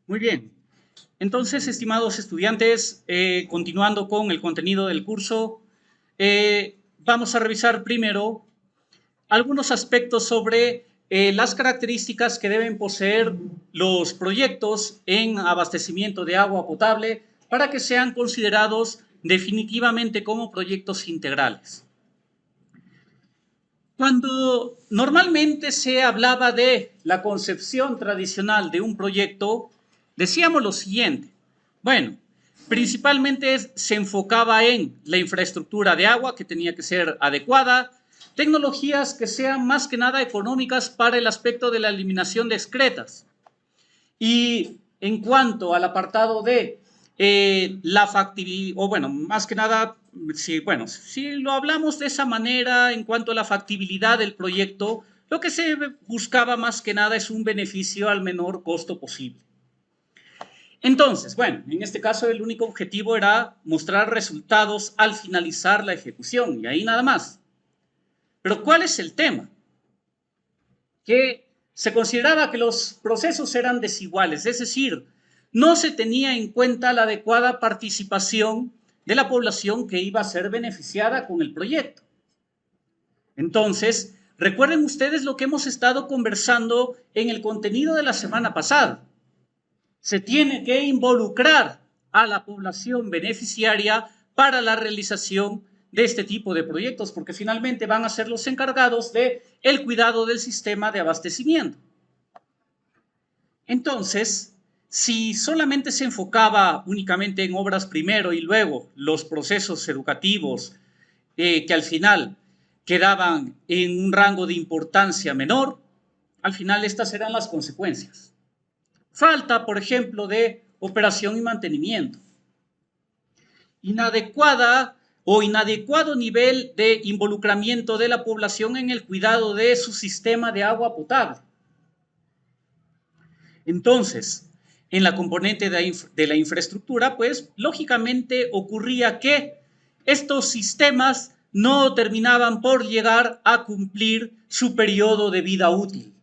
Muy bien. Entonces, estimados estudiantes, continuando con el contenido del curso, vamos a revisar primero algunos aspectos sobre las características que deben poseer los proyectos en abastecimiento de agua potable para que sean considerados definitivamente como proyectos integrales. Cuando normalmente se hablaba de la concepción tradicional de un proyecto, decíamos lo siguiente. Bueno, principalmente se enfocaba en la infraestructura de agua, que tenía que ser adecuada, tecnologías que sean más que nada económicas para el aspecto de la eliminación de excretas. Y en cuanto al apartado de la factibilidad, o bueno, más que nada, si lo hablamos de esa manera en cuanto a la factibilidad del proyecto, lo que se buscaba más que nada es un beneficio al menor costo posible. Entonces, bueno, en este caso el único objetivo era mostrar resultados al finalizar la ejecución y ahí nada más. Pero ¿cuál es el tema? Que se consideraba que los procesos eran desiguales, es decir, no se tenía en cuenta la adecuada participación de la población que iba a ser beneficiada con el proyecto. Entonces, recuerden ustedes lo que hemos estado conversando en el contenido de la semana pasada. Se tiene que involucrar a la población beneficiaria para la realización de este tipo de proyectos, porque finalmente van a ser los encargados del cuidado del sistema de abastecimiento. Entonces, si solamente se enfocaba únicamente en obras primero y luego los procesos educativos que al final quedaban en un rango de importancia menor, al final estas serán las consecuencias. Falta, por ejemplo, de operación y mantenimiento. Inadecuada o inadecuado nivel de involucramiento de la población en el cuidado de su sistema de agua potable. Entonces, en la componente de la infraestructura, pues lógicamente ocurría que estos sistemas no terminaban por llegar a cumplir su periodo de vida útil.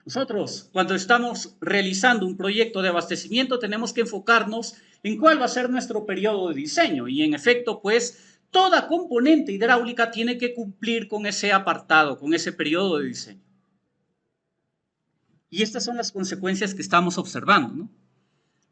Nosotros, cuando estamos realizando un proyecto de abastecimiento, tenemos que enfocarnos en cuál va a ser nuestro periodo de diseño. Y en efecto, pues, toda componente hidráulica tiene que cumplir con ese apartado, con ese periodo de diseño. Y estas son las consecuencias que estamos observando, ¿no?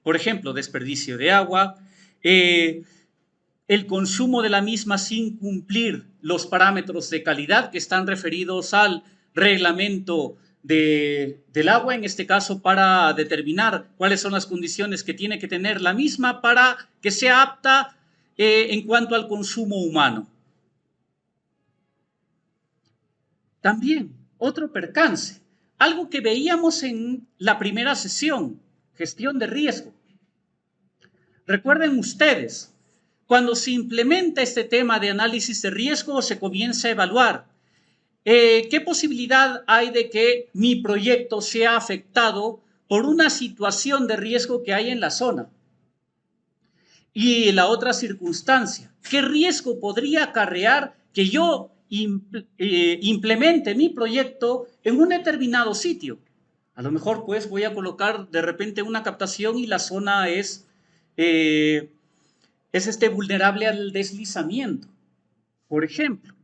Por ejemplo, desperdicio de agua, el consumo de la misma sin cumplir los parámetros de calidad que están referidos al reglamento del agua, en este caso para determinar cuáles son las condiciones que tiene que tener la misma para que sea apta en cuanto al consumo humano. También otro percance, algo que veíamos en la primera sesión, gestión de riesgo. Recuerden ustedes, cuando se implementa este tema de análisis de riesgo, se comienza a evaluar ¿qué posibilidad hay de que mi proyecto sea afectado por una situación de riesgo que hay en la zona? Y la otra circunstancia, ¿qué riesgo podría acarrear que yo implemente mi proyecto en un determinado sitio? A lo mejor pues voy a colocar de repente una captación y la zona es vulnerable al deslizamiento, por ejemplo.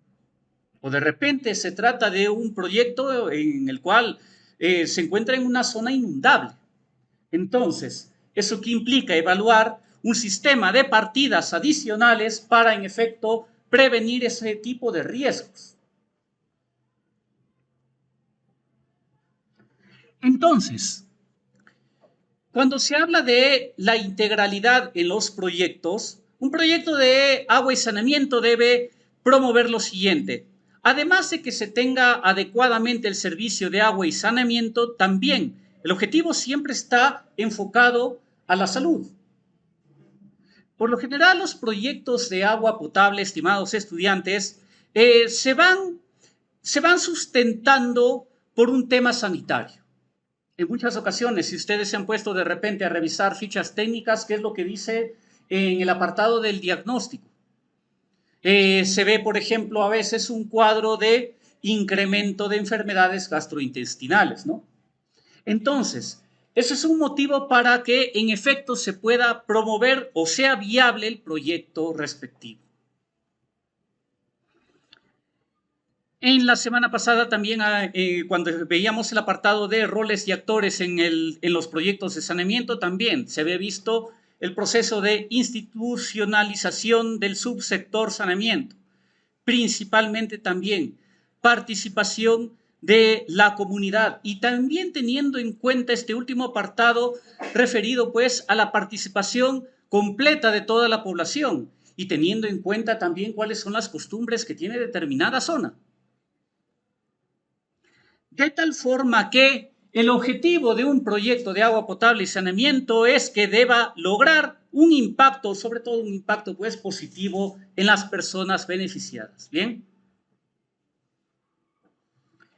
O de repente se trata de un proyecto en el cual se encuentra en una zona inundable. Entonces, ¿eso qué implica? Evaluar un sistema de partidas adicionales para, en efecto, prevenir ese tipo de riesgos. Entonces, cuando se habla de la integralidad en los proyectos, un proyecto de agua y saneamiento debe promover lo siguiente. Además de que se tenga adecuadamente el servicio de agua y saneamiento, también el objetivo siempre está enfocado a la salud. Por lo general, los proyectos de agua potable, estimados estudiantes, se van sustentando por un tema sanitario. En muchas ocasiones, si ustedes se han puesto de repente a revisar fichas técnicas, ¿qué es lo que dice en el apartado del diagnóstico? Se ve, por ejemplo, a veces un cuadro de incremento de enfermedades gastrointestinales, ¿no? Entonces, Ese es un motivo para que en efecto se pueda promover o sea viable el proyecto respectivo. En la semana pasada también, cuando veíamos el apartado de roles y actores en los proyectos de saneamiento, también se había visto el proceso de institucionalización del subsector saneamiento, principalmente también participación de la comunidad y también teniendo en cuenta este último apartado referido pues a la participación completa de toda la población y teniendo en cuenta también cuáles son las costumbres que tiene determinada zona. De tal forma que el objetivo de un proyecto de agua potable y saneamiento es que deba lograr un impacto, sobre todo un impacto pues positivo en las personas beneficiadas. ¿Bien?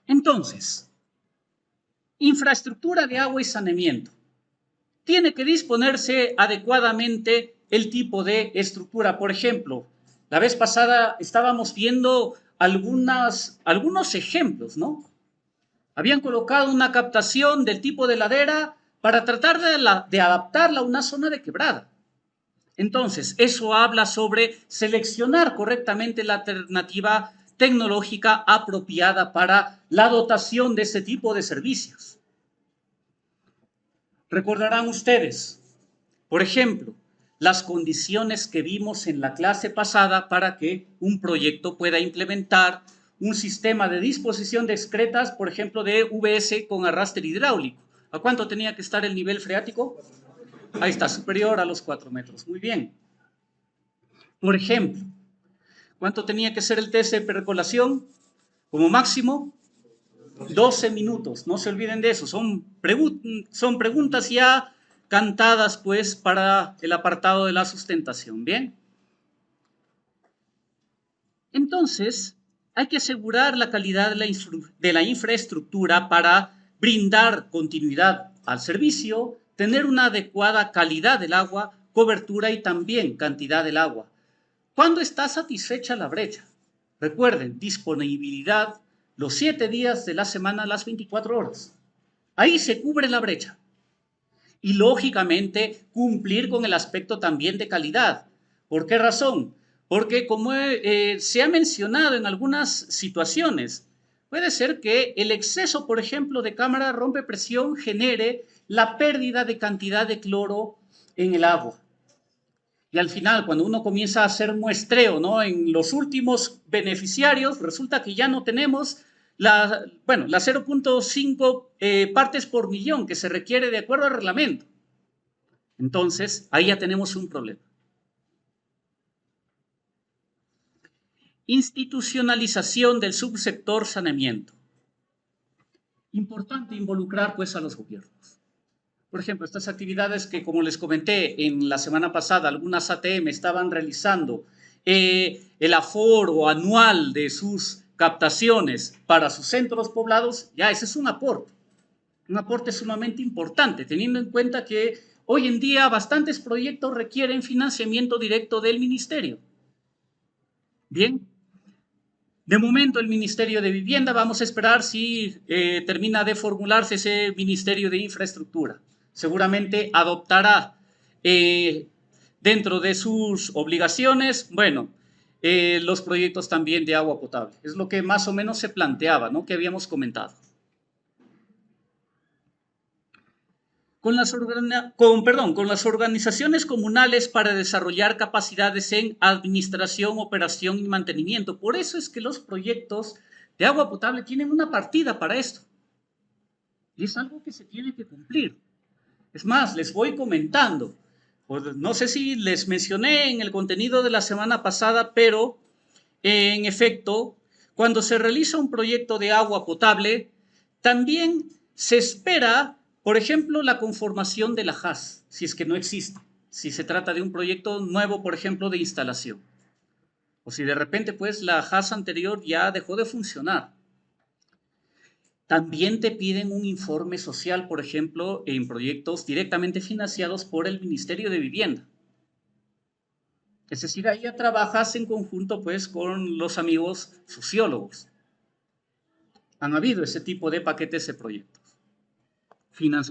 Entonces, infraestructura de agua y saneamiento. Tiene que disponerse adecuadamente el tipo de estructura. Por ejemplo, la vez pasada estábamos viendo algunos ejemplos, ¿no? Habían colocado una captación del tipo de ladera para tratar de adaptarla a una zona de quebrada. Entonces, eso habla sobre seleccionar correctamente la alternativa tecnológica apropiada para la dotación de ese tipo de servicios. Recordarán ustedes, por ejemplo, las condiciones que vimos en la clase pasada para que un proyecto pueda implementar un sistema de disposición de excretas, por ejemplo, de VS con arrastre hidráulico. ¿A cuánto tenía que estar el nivel freático? Ahí está, superior a los 4 metros. Muy bien. Por ejemplo, ¿cuánto tenía que ser el test de percolación? Como máximo, 12 minutos. No se olviden de eso. Son preguntas ya cantadas, pues, para el apartado de la sustentación. ¿Bien? Entonces, hay que asegurar la calidad de la infraestructura para brindar continuidad al servicio, tener una adecuada calidad del agua, cobertura y también cantidad del agua. ¿Cuándo está satisfecha la brecha? Recuerden, disponibilidad los 7 días de la semana, las 24 horas. Ahí se cubre la brecha. Y lógicamente cumplir con el aspecto también de calidad. ¿Por qué razón? Porque como se ha mencionado en algunas situaciones, puede ser que el exceso, por ejemplo, de cámara rompe presión genere la pérdida de cantidad de cloro en el agua. Y al final, cuando uno comienza a hacer muestreo, ¿no? En los últimos beneficiarios, resulta que ya no tenemos la 0.5 partes por millón que se requiere de acuerdo al reglamento. Entonces, ahí ya tenemos un problema. Institucionalización del subsector saneamiento. Importante involucrar pues a los gobiernos. Por ejemplo, estas actividades que, como les comenté en la semana pasada, algunas ATM estaban realizando el aforo anual de sus captaciones para sus centros poblados, ya ese es un aporte sumamente importante, teniendo en cuenta que hoy en día bastantes proyectos requieren financiamiento directo del ministerio. Bien. De momento, el Ministerio de Vivienda, vamos a esperar si termina de formularse ese Ministerio de Infraestructura. Seguramente adoptará dentro de sus obligaciones, los proyectos también de agua potable. Es lo que más o menos se planteaba, ¿no? Que habíamos comentado. Con las organizaciones comunales para desarrollar capacidades en administración, operación y mantenimiento. Por eso es que los proyectos de agua potable tienen una partida para esto. Y es algo que se tiene que cumplir. Es más, les voy comentando. Pues no sé si les mencioné en el contenido de la semana pasada, pero en efecto, cuando se realiza un proyecto de agua potable, también se espera, por ejemplo, la conformación de la JAS, si es que no existe, si se trata de un proyecto nuevo, por ejemplo, de instalación. O si de repente, pues, la JAS anterior ya dejó de funcionar. También te piden un informe social, por ejemplo, en proyectos directamente financiados por el Ministerio de Vivienda. Es decir, ahí ya trabajas en conjunto, pues, con los amigos sociólogos. Han habido ese tipo de paquetes de proyectos.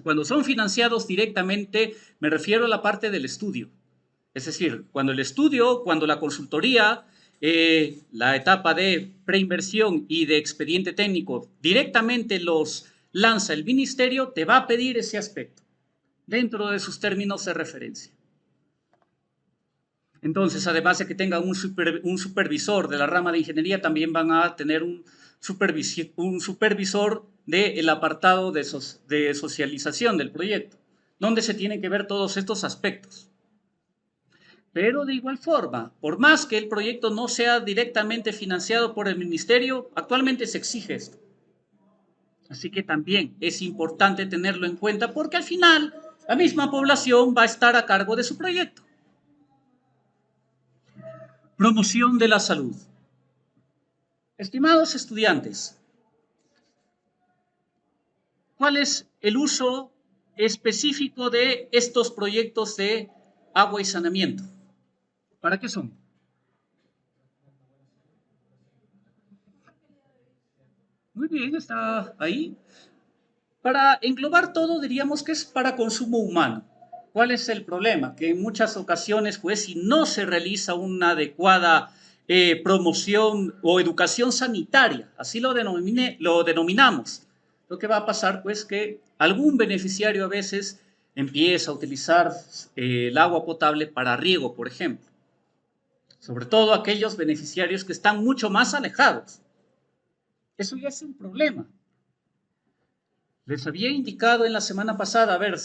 Cuando son financiados directamente, me refiero a la parte del estudio. Es decir, cuando el estudio, cuando la consultoría, la etapa de preinversión y de expediente técnico directamente los lanza el ministerio, te va a pedir ese aspecto dentro de sus términos de referencia. Entonces, además de que tengan un supervisor de la rama de ingeniería, también van a tener un supervisor del apartado de socialización del proyecto, donde se tienen que ver todos estos aspectos. Pero de igual forma, por más que el proyecto no sea directamente financiado por el ministerio, actualmente se exige esto. Así que también es importante tenerlo en cuenta porque al final la misma población va a estar a cargo de su proyecto. Promoción de la salud. Estimados estudiantes, ¿cuál es el uso específico de estos proyectos de agua y saneamiento? ¿Para qué son? Muy bien, está ahí. Para englobar todo, diríamos que es para consumo humano. ¿Cuál es el problema? Que en muchas ocasiones, pues, si no se realiza una adecuada promoción o educación sanitaria, así lo denominamos, lo que va a pasar, pues, que algún beneficiario a veces empieza a utilizar el agua potable para riego, por ejemplo. Sobre todo aquellos beneficiarios que están mucho más alejados. Eso ya es un problema. Les había indicado en la semana pasada, a ver,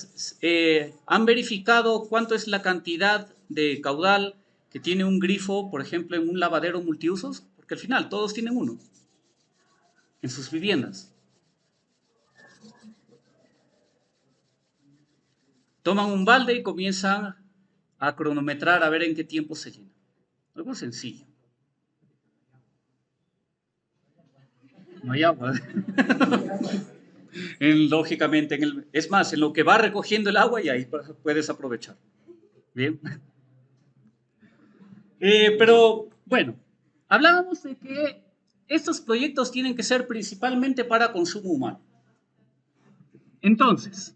¿han verificado cuánto es la cantidad de caudal que tiene un grifo, por ejemplo, en un lavadero multiusos? Porque al final todos tienen uno en sus viviendas. Toman un balde y comienzan a cronometrar a ver en qué tiempo se llena. Algo sencillo. No hay agua. Lógicamente, es más, en lo que va recogiendo el agua y ahí puedes aprovechar. Bien. Pero bueno, hablábamos de que estos proyectos tienen que ser principalmente para consumo humano. Entonces,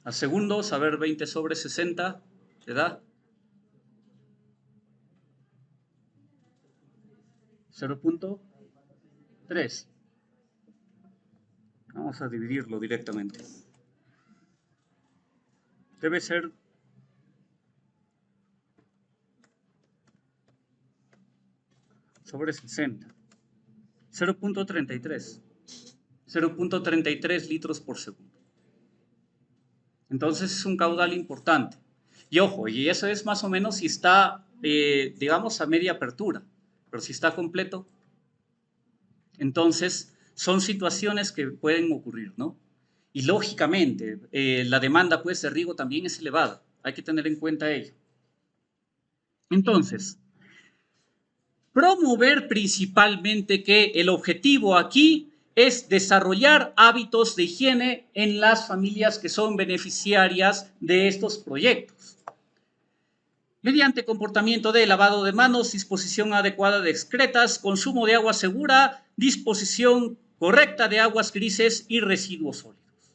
a segundos, a ver, 20 sobre 60, ¿te da? 0.3. Vamos a dividirlo directamente. Debe ser sobre 60. 0.33. 0.33 litros por segundo. Entonces es un caudal importante. Y ojo, y eso es más o menos si está, digamos, a media apertura. Pero si está completo, entonces son situaciones que pueden ocurrir, ¿no? Y lógicamente, la demanda pues, de riego también es elevada. Hay que tener en cuenta ello. Entonces, promover principalmente que el objetivo aquí es desarrollar hábitos de higiene en las familias que son beneficiarias de estos proyectos. Mediante comportamiento de lavado de manos, disposición adecuada de excretas, consumo de agua segura, disposición correcta de aguas grises y residuos sólidos.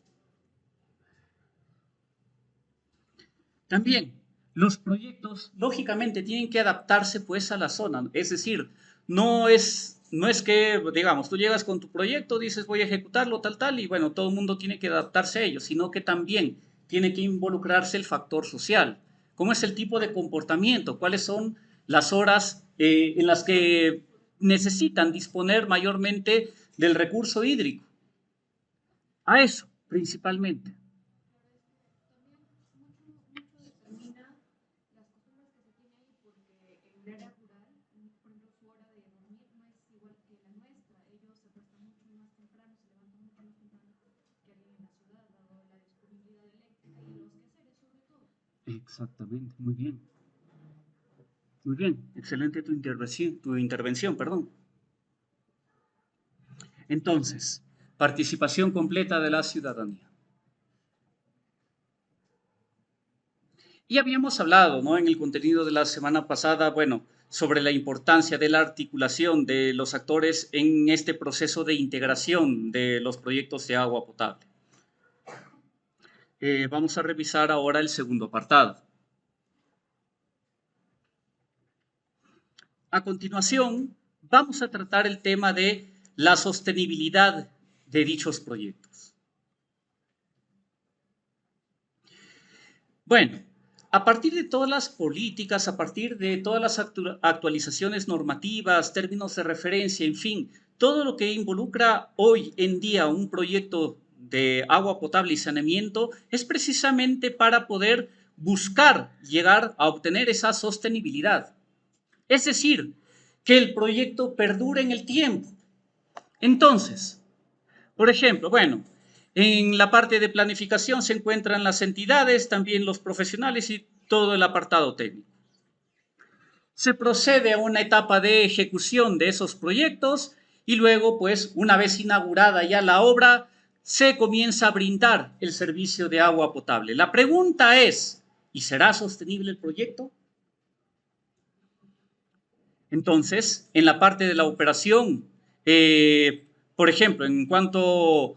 También los proyectos, lógicamente, tienen que adaptarse pues a la zona. Es decir, no es que, digamos, tú llegas con tu proyecto, dices voy a ejecutarlo, tal, y bueno, todo el mundo tiene que adaptarse a ello, sino que también tiene que involucrarse el factor social. ¿Cómo es el tipo de comportamiento? ¿Cuáles son las horas en las que necesitan disponer mayormente del recurso hídrico? A eso, principalmente. Exactamente, muy bien. Muy bien, excelente tu intervención, perdón. Entonces, participación completa de la ciudadanía. Y habíamos hablado, ¿no? En el contenido de la semana pasada, bueno, sobre la importancia de la articulación de los actores en este proceso de integración de los proyectos de agua potable. Vamos a revisar ahora el segundo apartado. A continuación, vamos a tratar el tema de la sostenibilidad de dichos proyectos. Bueno, a partir de todas las políticas, a partir de todas las actualizaciones normativas, términos de referencia, en fin, todo lo que involucra hoy en día un proyecto de agua potable y saneamiento es precisamente para poder buscar llegar a obtener esa sostenibilidad. Es decir, que el proyecto perdure en el tiempo. Entonces, por ejemplo, bueno, en la parte de planificación se encuentran las entidades, también los profesionales y todo el apartado técnico. Se procede a una etapa de ejecución de esos proyectos y luego, pues, una vez inaugurada ya la obra, se comienza a brindar el servicio de agua potable. La pregunta es, ¿y será sostenible el proyecto? Entonces, en la parte de la operación, por ejemplo, en cuanto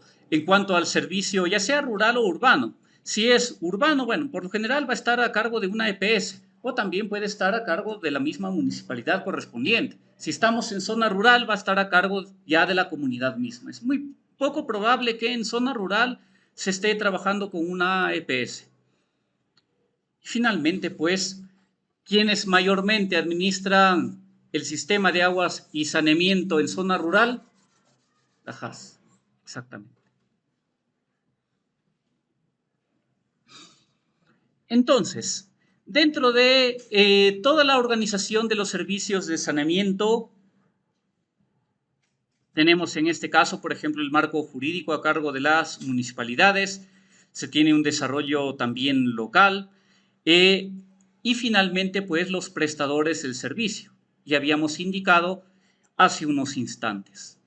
al servicio, ya sea rural o urbano, si es urbano, bueno, por lo general va a estar a cargo de una EPS o también puede estar a cargo de la misma municipalidad correspondiente. Si estamos en zona rural, va a estar a cargo ya de la comunidad misma. Es muy poco probable que en zona rural se esté trabajando con una EPS. Finalmente, pues, quienes mayormente administran el sistema de aguas y saneamiento en zona rural, la JAS, exactamente. Entonces, dentro de toda la organización de los servicios de saneamiento, tenemos en este caso, por ejemplo, el marco jurídico a cargo de las municipalidades, se tiene un desarrollo también local y finalmente, pues, los prestadores del servicio. Ya habíamos indicado hace unos instantes.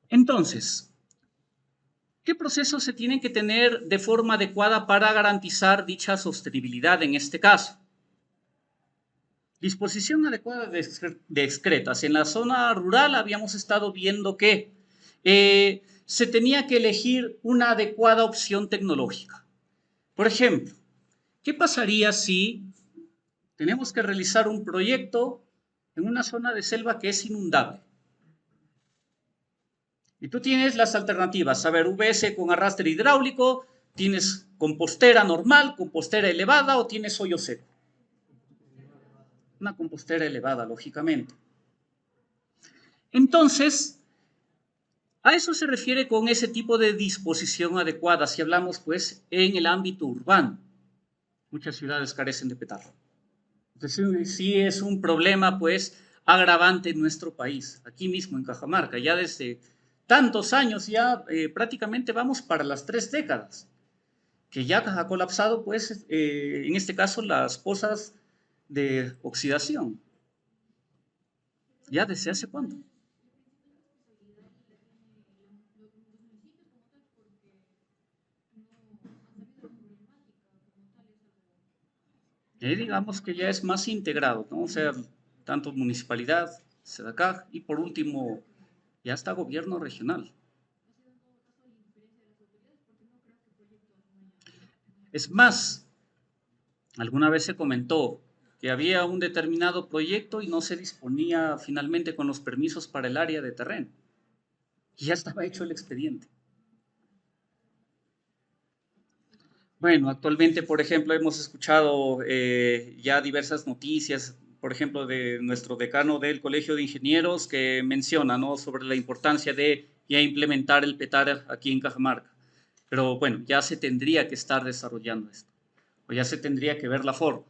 Entonces, ¿qué procesos se tienen que tener de forma adecuada para garantizar dicha sostenibilidad en este caso? Disposición adecuada de excretas. En la zona rural habíamos estado viendo que se tenía que elegir una adecuada opción tecnológica. Por ejemplo, ¿qué pasaría si tenemos que realizar un proyecto en una zona de selva que es inundable? Y tú tienes las alternativas, a ver, VS con arrastre hidráulico, tienes compostera normal, compostera elevada o tienes hoyo seco. Una compostera elevada, lógicamente. Entonces, a eso se refiere con ese tipo de disposición adecuada, si hablamos, pues, en el ámbito urbano. Muchas ciudades carecen de petardo. Entonces, sí es un problema, pues, agravante en nuestro país, aquí mismo en Cajamarca, ya desde tantos años, ya prácticamente vamos para las 3 décadas, que ya ha colapsado, pues, en este caso, las pozas de oxidación. ¿Ya desde hace cuándo? Digamos que ya es más integrado, ¿no? O sea, tanto municipalidad, SEDACAG y por último, ya está gobierno regional. Es más, alguna vez se comentó que había un determinado proyecto y no se disponía finalmente con los permisos para el área de terreno. Y ya estaba hecho el expediente. Bueno, actualmente, por ejemplo, hemos escuchado ya diversas noticias, por ejemplo, de nuestro decano del Colegio de Ingenieros que menciona, ¿no?, sobre la importancia de ya implementar el PETAR aquí en Cajamarca. Pero bueno, ya se tendría que estar desarrollando esto, o ya se tendría que ver la forma.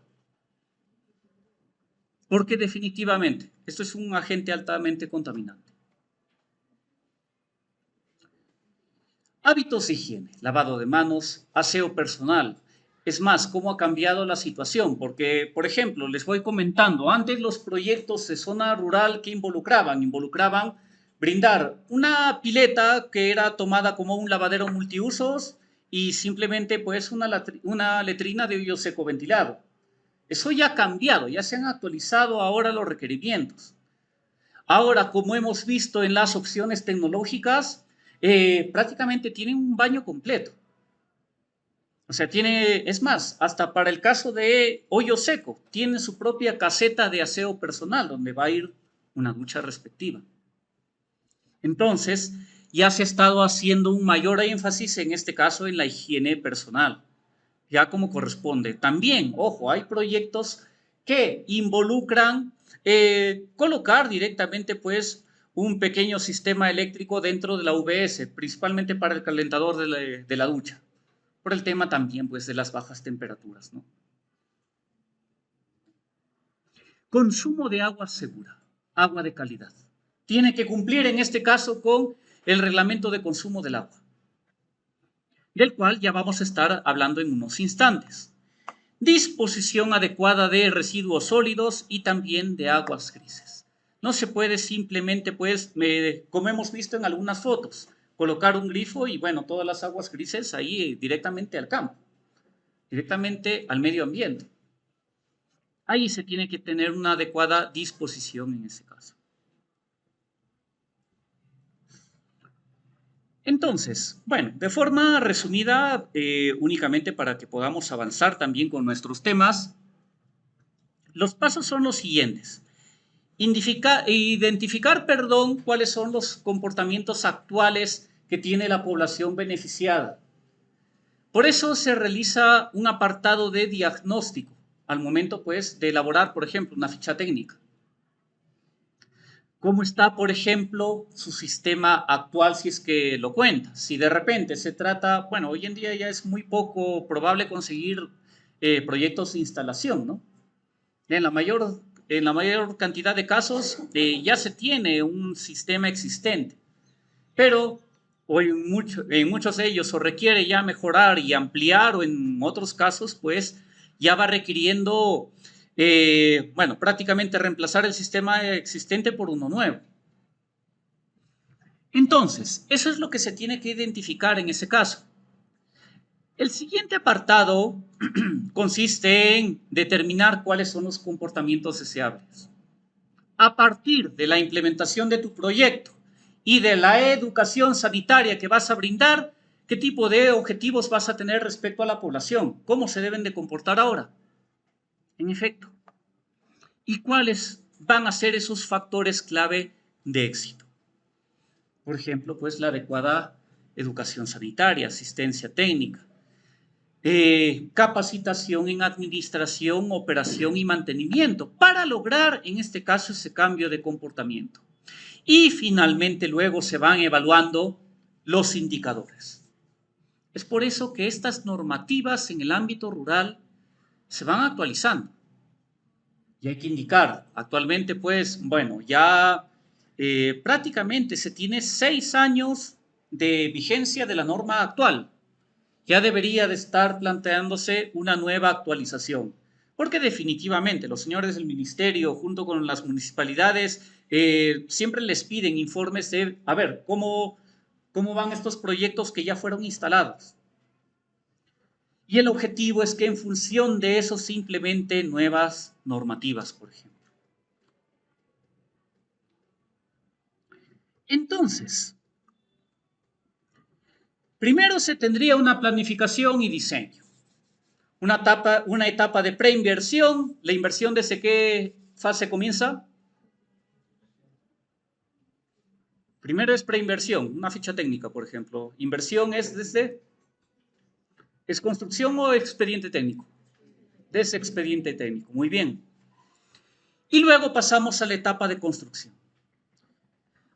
Porque definitivamente, esto es un agente altamente contaminante. Hábitos de higiene, lavado de manos, aseo personal. Es más, cómo ha cambiado la situación, porque, por ejemplo, les voy comentando, antes los proyectos de zona rural que involucraban brindar una pileta que era tomada como un lavadero multiusos y simplemente pues una letrina de hoyo seco ventilado. Eso ya ha cambiado, ya se han actualizado ahora los requerimientos. Ahora, como hemos visto en las opciones tecnológicas, prácticamente tienen un baño completo. O sea, es más, hasta para el caso de hoyo seco, tiene su propia caseta de aseo personal, donde va a ir una ducha respectiva. Entonces, ya se ha estado haciendo un mayor énfasis, en este caso, en la higiene personal, ya como corresponde. También, ojo, hay proyectos que involucran colocar directamente, pues, un pequeño sistema eléctrico dentro de la UBS, principalmente para el calentador de la ducha, por el tema también, pues, de las bajas temperaturas, ¿no? Consumo de agua segura, agua de calidad. Tiene que cumplir en este caso con el reglamento de consumo del agua, del cual ya vamos a estar hablando en unos instantes. Disposición adecuada de residuos sólidos y también de aguas grises. No se puede simplemente, pues, como hemos visto en algunas fotos, colocar un grifo y, bueno, todas las aguas grises ahí directamente al campo, directamente al medio ambiente. Ahí se tiene que tener una adecuada disposición en ese caso. Entonces, bueno, de forma resumida, únicamente para que podamos avanzar también con nuestros temas, los pasos son los siguientes. Identificar, cuáles son los comportamientos actuales que tiene la población beneficiada. Por eso se realiza un apartado de diagnóstico al momento, pues, de elaborar, por ejemplo, una ficha técnica. ¿Cómo está, por ejemplo, su sistema actual si es que lo cuenta? Si de repente se trata, bueno, hoy en día ya es muy poco probable conseguir proyectos de instalación, ¿no? En la mayor cantidad de casos ya se tiene un sistema existente, pero hoy en muchos de ellos o requiere ya mejorar y ampliar, o en otros casos, pues, ya va requiriendo bueno, prácticamente reemplazar el sistema existente por uno nuevo. Entonces, eso es lo que se tiene que identificar en ese caso. El siguiente apartado consiste en determinar cuáles son los comportamientos deseables. A partir de la implementación de tu proyecto y de la educación sanitaria que vas a brindar, ¿qué tipo de objetivos vas a tener respecto a la población? ¿Cómo se deben de comportar ahora? En efecto. ¿Y cuáles van a ser esos factores clave de éxito? Por ejemplo, pues la adecuada educación sanitaria, asistencia técnica, capacitación en administración, operación y mantenimiento, para lograr, en este caso, ese cambio de comportamiento. Y finalmente, luego se van evaluando los indicadores. Es por eso que estas normativas en el ámbito rural se van actualizando. Y hay que indicar, actualmente, pues, bueno, ya prácticamente se tiene 6 años de vigencia de la norma actual. Ya debería de estar planteándose una nueva actualización, porque definitivamente los señores del ministerio, junto con las municipalidades, siempre les piden informes de, a ver, cómo van estos proyectos que ya fueron instalados. Y el objetivo es que en función de eso se implementen nuevas normativas, por ejemplo. Entonces, primero se tendría una planificación y diseño. Una etapa de preinversión. ¿La inversión desde qué fase comienza? Primero es preinversión, una ficha técnica, por ejemplo. Inversión es desde... ¿Es construcción o expediente técnico? Desde expediente técnico, muy bien. Y luego pasamos a la etapa de construcción.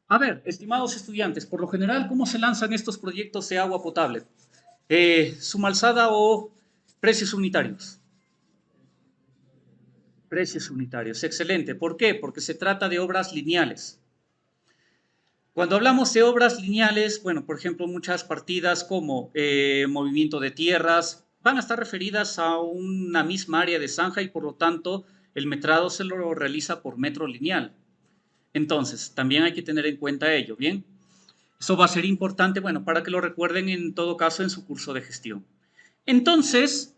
A ver, estimados estudiantes, por lo general, ¿cómo se lanzan estos proyectos de agua potable? ¿Suma alzada o precios unitarios? Precios unitarios, excelente. ¿Por qué? Porque se trata de obras lineales. Cuando hablamos de obras lineales, bueno, por ejemplo, muchas partidas como movimiento de tierras van a estar referidas a una misma área de zanja y por lo tanto el metrado se lo realiza por metro lineal. Entonces, también hay que tener en cuenta ello, ¿bien? Eso va a ser importante, bueno, para que lo recuerden en todo caso en su curso de gestión. Entonces,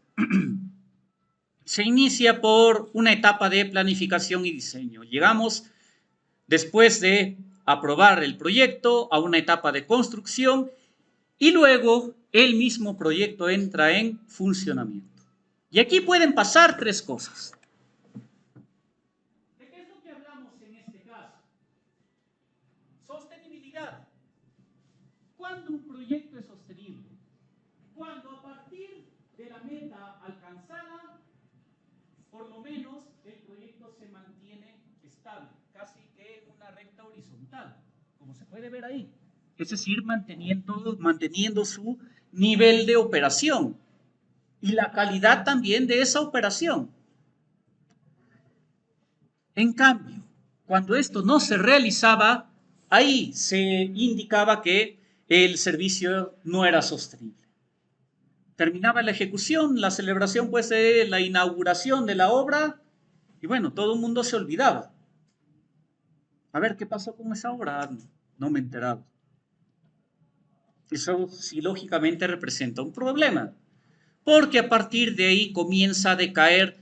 se inicia por una etapa de planificación y diseño. Llegamos, después de aprobar el proyecto, a una etapa de construcción y luego el mismo proyecto entra en funcionamiento. Y aquí pueden pasar tres cosas. ¿De qué es lo que hablamos en este caso? Sostenibilidad. ¿Cuándo un proyecto es sostenible? Cuando a partir de la meta alcanzada, por lo menos el proyecto se mantiene estable, casi que en una recta horizontal, como se puede ver ahí. Es decir, manteniendo su nivel de operación y la calidad también de esa operación. En cambio, cuando esto no se realizaba, ahí se indicaba que el servicio no era sostenible. Terminaba la ejecución, la celebración pues de la inauguración de la obra y bueno, todo el mundo se olvidaba. A ver, ¿qué pasó con esa obra? No me he enterado. Eso sí lógicamente representa un problema, porque a partir de ahí comienza a decaer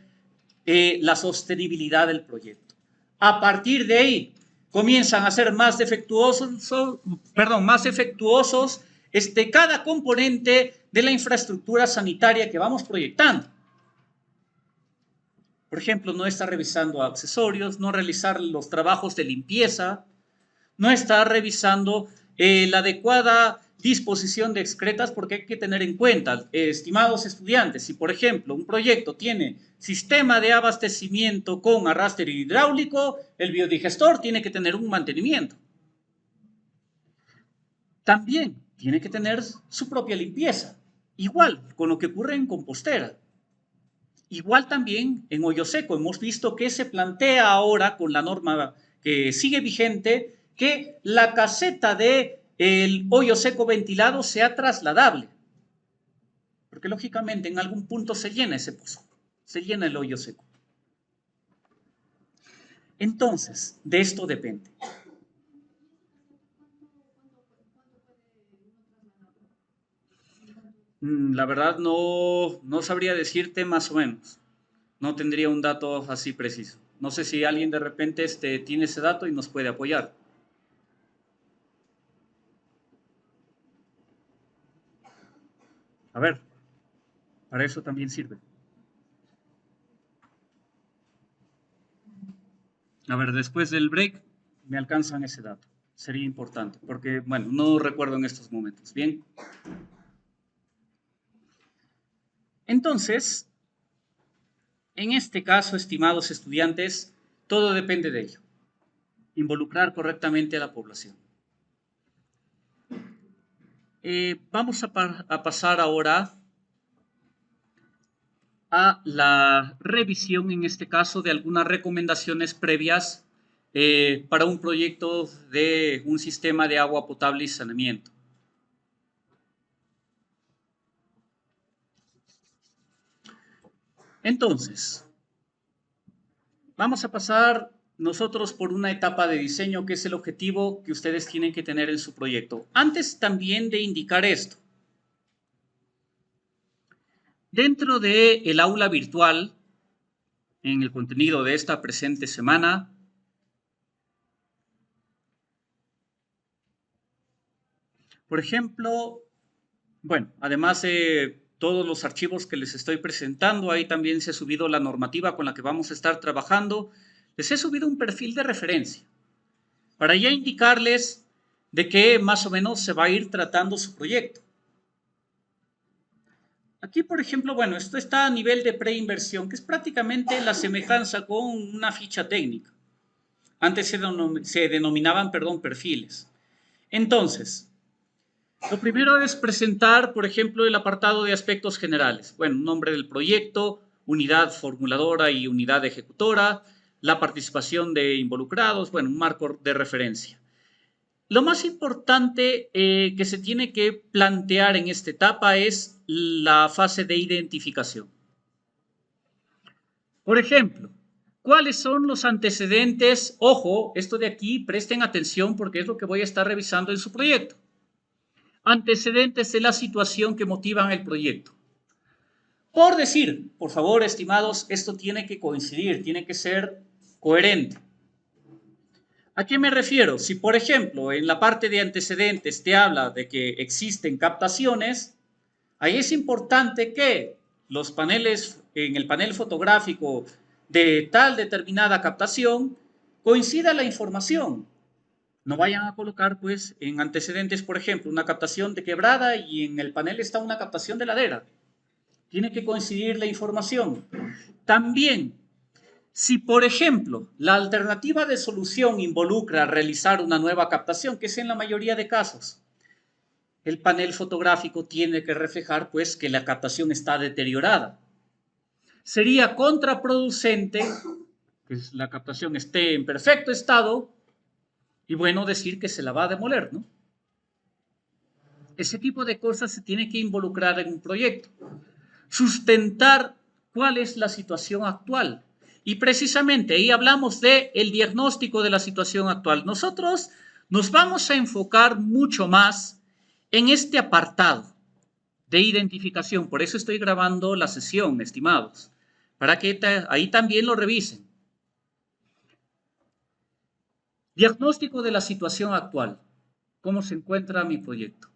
la sostenibilidad del proyecto. A partir de ahí comienzan a ser más defectuosos cada componente de la infraestructura sanitaria que vamos proyectando. Por ejemplo, no está revisando accesorios, no realizar los trabajos de limpieza, no está revisando la adecuada disposición de excretas, porque hay que tener en cuenta, estimados estudiantes, si por ejemplo un proyecto tiene sistema de abastecimiento con arrastre hidráulico, el biodigestor tiene que tener un mantenimiento. También tiene que tener su propia limpieza, igual con lo que ocurre en compostera. Igual también en hoyo seco, hemos visto que se plantea ahora con la norma que sigue vigente que la caseta del hoyo seco ventilado sea trasladable, porque lógicamente en algún punto se llena ese pozo, se llena el hoyo seco. Entonces, de esto depende. La verdad no sabría decirte más o menos. No tendría un dato así preciso. No sé si alguien de repente tiene ese dato y nos puede apoyar. A ver, para eso también sirve. A ver, después del break me alcanzan ese dato. Sería importante, porque, bueno, no recuerdo en estos momentos. Bien. Entonces, en este caso, estimados estudiantes, todo depende de ello. Involucrar correctamente a la población. Vamos a pasar ahora a la revisión, en este caso, de algunas recomendaciones previas para un proyecto de un sistema de agua potable y saneamiento. Entonces, vamos a pasar nosotros por una etapa de diseño que es el objetivo que ustedes tienen que tener en su proyecto. Antes también de indicar esto, dentro del aula virtual, en el contenido de esta presente semana, por ejemplo, bueno, además de todos los archivos que les estoy presentando, ahí también se ha subido la normativa con la que vamos a estar trabajando. Les he subido un perfil de referencia para ya indicarles de qué más o menos se va a ir tratando su proyecto. Aquí, por ejemplo, bueno, esto está a nivel de preinversión, que es prácticamente la semejanza con una ficha técnica. Antes se denominaban, perfiles. Entonces, lo primero es presentar, por ejemplo, el apartado de aspectos generales. Bueno, nombre del proyecto, unidad formuladora y unidad ejecutora, la participación de involucrados, bueno, un marco de referencia. Lo más importante que se tiene que plantear en esta etapa es la fase de identificación. Por ejemplo, ¿cuáles son los antecedentes? Ojo, esto de aquí, presten atención porque es lo que voy a estar revisando en su proyecto. Antecedentes de la situación que motivan el proyecto. Por decir, por favor, estimados, esto tiene que coincidir, tiene que ser coherente. ¿A qué me refiero? Si, por ejemplo, en la parte de antecedentes te habla de que existen captaciones, ahí es importante que los paneles, en el panel fotográfico de tal determinada captación, coincida la información. No vayan a colocar, pues, en antecedentes, por ejemplo, una captación de quebrada y en el panel está una captación de ladera. Tiene que coincidir la información. También, si, por ejemplo, la alternativa de solución involucra realizar una nueva captación, que es en la mayoría de casos, el panel fotográfico tiene que reflejar, pues, que la captación está deteriorada. Sería contraproducente que la captación esté en perfecto estado y, bueno, decir que se la va a demoler, ¿no? Ese tipo de cosas se tiene que involucrar en un proyecto. Sustentar cuál es la situación actual. Y precisamente ahí hablamos del diagnóstico de la situación actual. Nosotros nos vamos a enfocar mucho más en este apartado de identificación. Por eso estoy grabando la sesión, estimados, para que ahí también lo revisen. Diagnóstico de la situación actual. ¿Cómo se encuentra mi proyecto?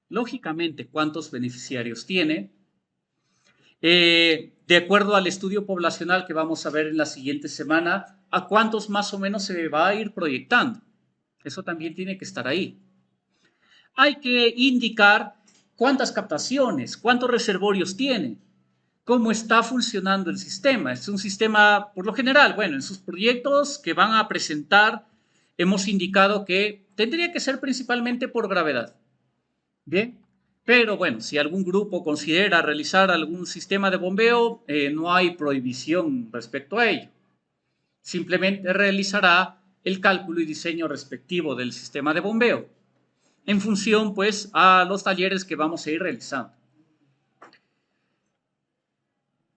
Lógicamente, ¿cuántos beneficiarios tiene? De acuerdo al estudio poblacional que vamos a ver en la siguiente semana, ¿a cuántos más o menos se va a ir proyectando? Eso también tiene que estar ahí. Hay que indicar cuántas captaciones, cuántos reservorios tiene, cómo está funcionando el sistema. Es un sistema, por lo general, bueno, en sus proyectos que van a presentar, hemos indicado que tendría que ser principalmente por gravedad. Bien, pero bueno, si algún grupo considera realizar algún sistema de bombeo, no hay prohibición respecto a ello. Simplemente realizará el cálculo y diseño respectivo del sistema de bombeo, en función, pues, a los talleres que vamos a ir realizando.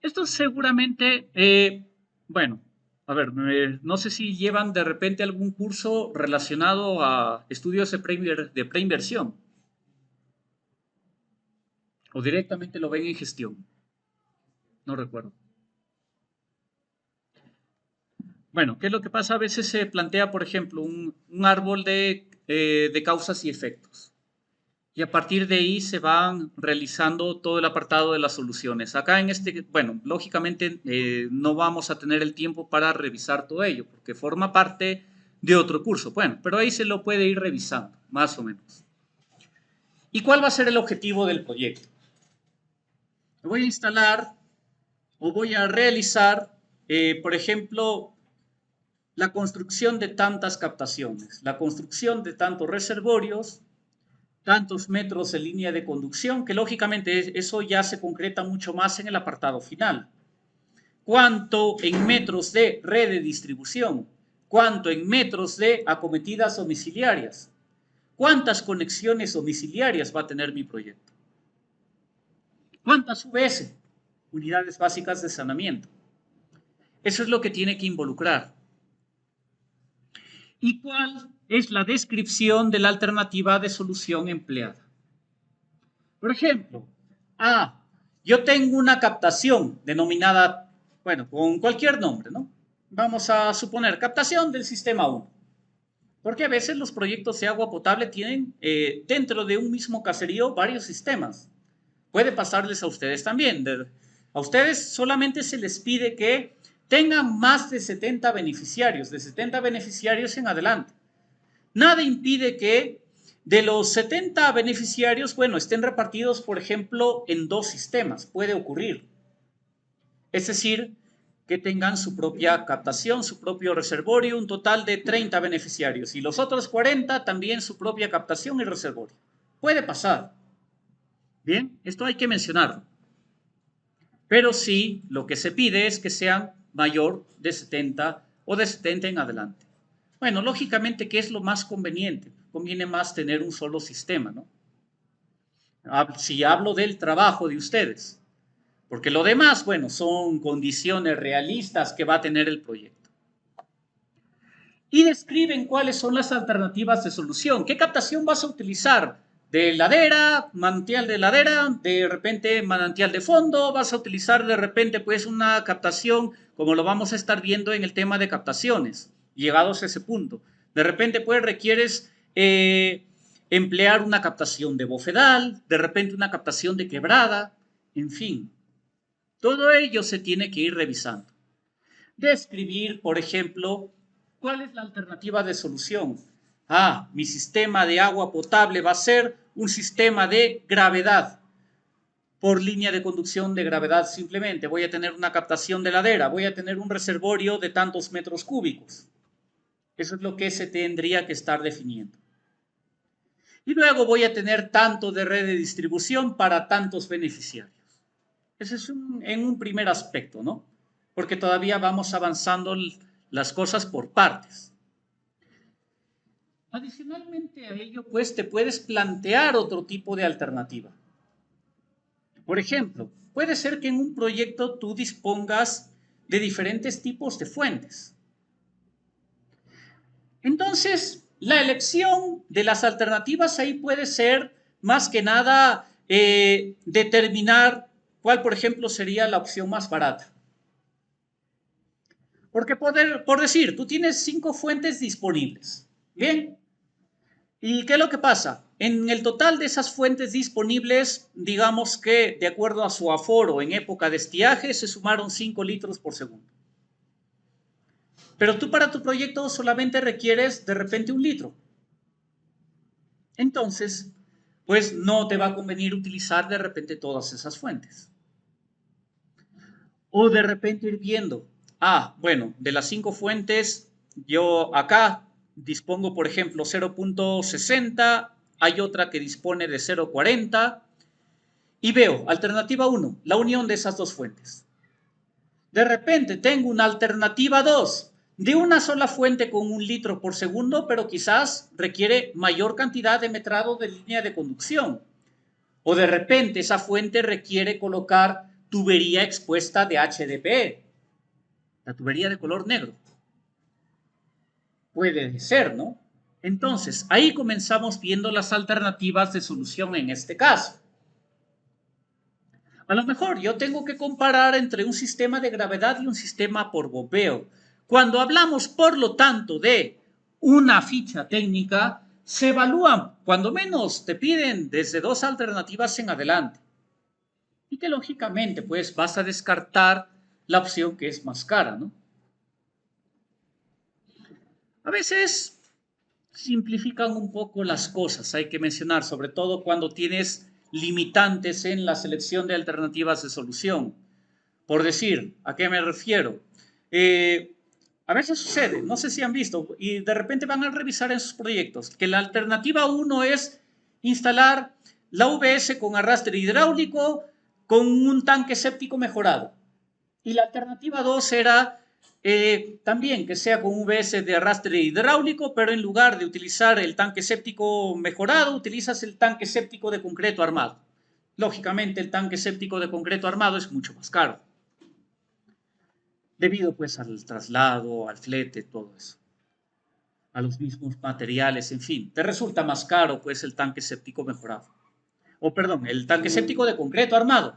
Esto seguramente, bueno, a ver, no sé si llevan de repente algún curso relacionado a estudios de preinversión. ¿O directamente lo ven en gestión? No recuerdo. Bueno, ¿qué es lo que pasa? A veces se plantea, por ejemplo, un árbol de causas y efectos. Y a partir de ahí se van realizando todo el apartado de las soluciones. Acá en este, bueno, lógicamente no vamos a tener el tiempo para revisar todo ello, porque forma parte de otro curso. Bueno, pero ahí se lo puede ir revisando, más o menos. ¿Y cuál va a ser el objetivo del proyecto? Voy a instalar o voy a realizar, por ejemplo, la construcción de tantas captaciones, la construcción de tantos reservorios, tantos metros de línea de conducción, que lógicamente eso ya se concreta mucho más en el apartado final. ¿Cuánto en metros de red de distribución? ¿Cuánto en metros de acometidas domiciliarias? ¿Cuántas conexiones domiciliarias va a tener mi proyecto? ¿Cuántas UBS? Unidades básicas de saneamiento. Eso es lo que tiene que involucrar. ¿Y cuál es la descripción de la alternativa de solución empleada? Por ejemplo, yo tengo una captación denominada, bueno, con cualquier nombre, ¿no? Vamos a suponer captación del sistema 1. Porque a veces los proyectos de agua potable tienen dentro de un mismo caserío varios sistemas. Puede pasarles a ustedes también. A ustedes solamente se les pide que tengan más de 70 beneficiarios, de 70 beneficiarios en adelante. Nada impide que de los 70 beneficiarios, bueno, estén repartidos, por ejemplo, en 2 sistemas. Puede ocurrir. Es decir, que tengan su propia captación, su propio reservorio, un total de 30 beneficiarios. Y los otros 40 también su propia captación y reservorio. Puede pasar. Bien, esto hay que mencionarlo. Pero sí, lo que se pide es que sean mayor de 70 o de 70 en adelante. Bueno, lógicamente, ¿qué es lo más conveniente? Conviene más tener un solo sistema, ¿no? Si hablo del trabajo de ustedes, porque lo demás, bueno, son condiciones realistas que va a tener el proyecto. Y describen cuáles son las alternativas de solución. ¿Qué captación vas a utilizar? de ladera, manantial de ladera, de repente manantial de fondo, vas a utilizar de repente pues una captación como lo vamos a estar viendo en el tema de captaciones, llegados a ese punto. De repente pues requieres emplear una captación de bofedal, de repente una captación de quebrada, en fin. Todo ello se tiene que ir revisando. Describir, por ejemplo, ¿cuál es la alternativa de solución? Ah, mi sistema de agua potable va a ser un sistema de gravedad, por línea de conducción de gravedad simplemente. Voy a tener una captación de ladera, voy a tener un reservorio de tantos metros cúbicos. Eso es lo que se tendría que estar definiendo. Y luego voy a tener tanto de red de distribución para tantos beneficiarios. Ese es en un primer aspecto, ¿no? Porque todavía vamos avanzando las cosas por partes. Adicionalmente a ello, pues te puedes plantear otro tipo de alternativa. Por ejemplo, puede ser que en un proyecto tú dispongas de diferentes tipos de fuentes. Entonces, la elección de las alternativas ahí puede ser más que nada determinar cuál, por ejemplo, sería la opción más barata. Porque por decir, tú tienes 5 fuentes disponibles. Bien. ¿Y qué es lo que pasa? En el total de esas fuentes disponibles, digamos que de acuerdo a su aforo en época de estiaje, se sumaron 5 litros por segundo. Pero tú para tu proyecto solamente requieres de repente 1 litro. Entonces, pues no te va a convenir utilizar de repente todas esas fuentes. O de repente ir viendo, bueno, de las 5 fuentes, yo acá dispongo, por ejemplo, 0.60, hay otra que dispone de 0.40, y veo, alternativa 1, la unión de esas 2 fuentes. De repente tengo una alternativa 2, de una sola fuente con 1 litro por segundo, pero quizás requiere mayor cantidad de metrado de línea de conducción. O de repente esa fuente requiere colocar tubería expuesta de HDPE, la tubería de color negro. Puede ser, ¿no? Entonces, ahí comenzamos viendo las alternativas de solución en este caso. A lo mejor yo tengo que comparar entre un sistema de gravedad y un sistema por bombeo. Cuando hablamos, por lo tanto, de una ficha técnica, se evalúan, cuando menos te piden desde 2 alternativas en adelante. Y que lógicamente, pues, vas a descartar la opción que es más cara, ¿no? A veces simplifican un poco las cosas, hay que mencionar, sobre todo cuando tienes limitantes en la selección de alternativas de solución. Por decir, ¿a qué me refiero? A veces sucede, no sé si han visto, y de repente van a revisar en sus proyectos, que la alternativa 1 es instalar la UBS con arrastre hidráulico con un tanque séptico mejorado. Y la alternativa 2 era también que sea con UBS de arrastre hidráulico, pero en lugar de utilizar el tanque séptico mejorado, utilizas el tanque séptico de concreto armado. Lógicamente, el tanque séptico de concreto armado es mucho más caro, debido pues al traslado, al flete, todo eso, a los mismos materiales, en fin. Te resulta más caro pues el tanque séptico mejorado. O perdón, el tanque séptico de concreto armado.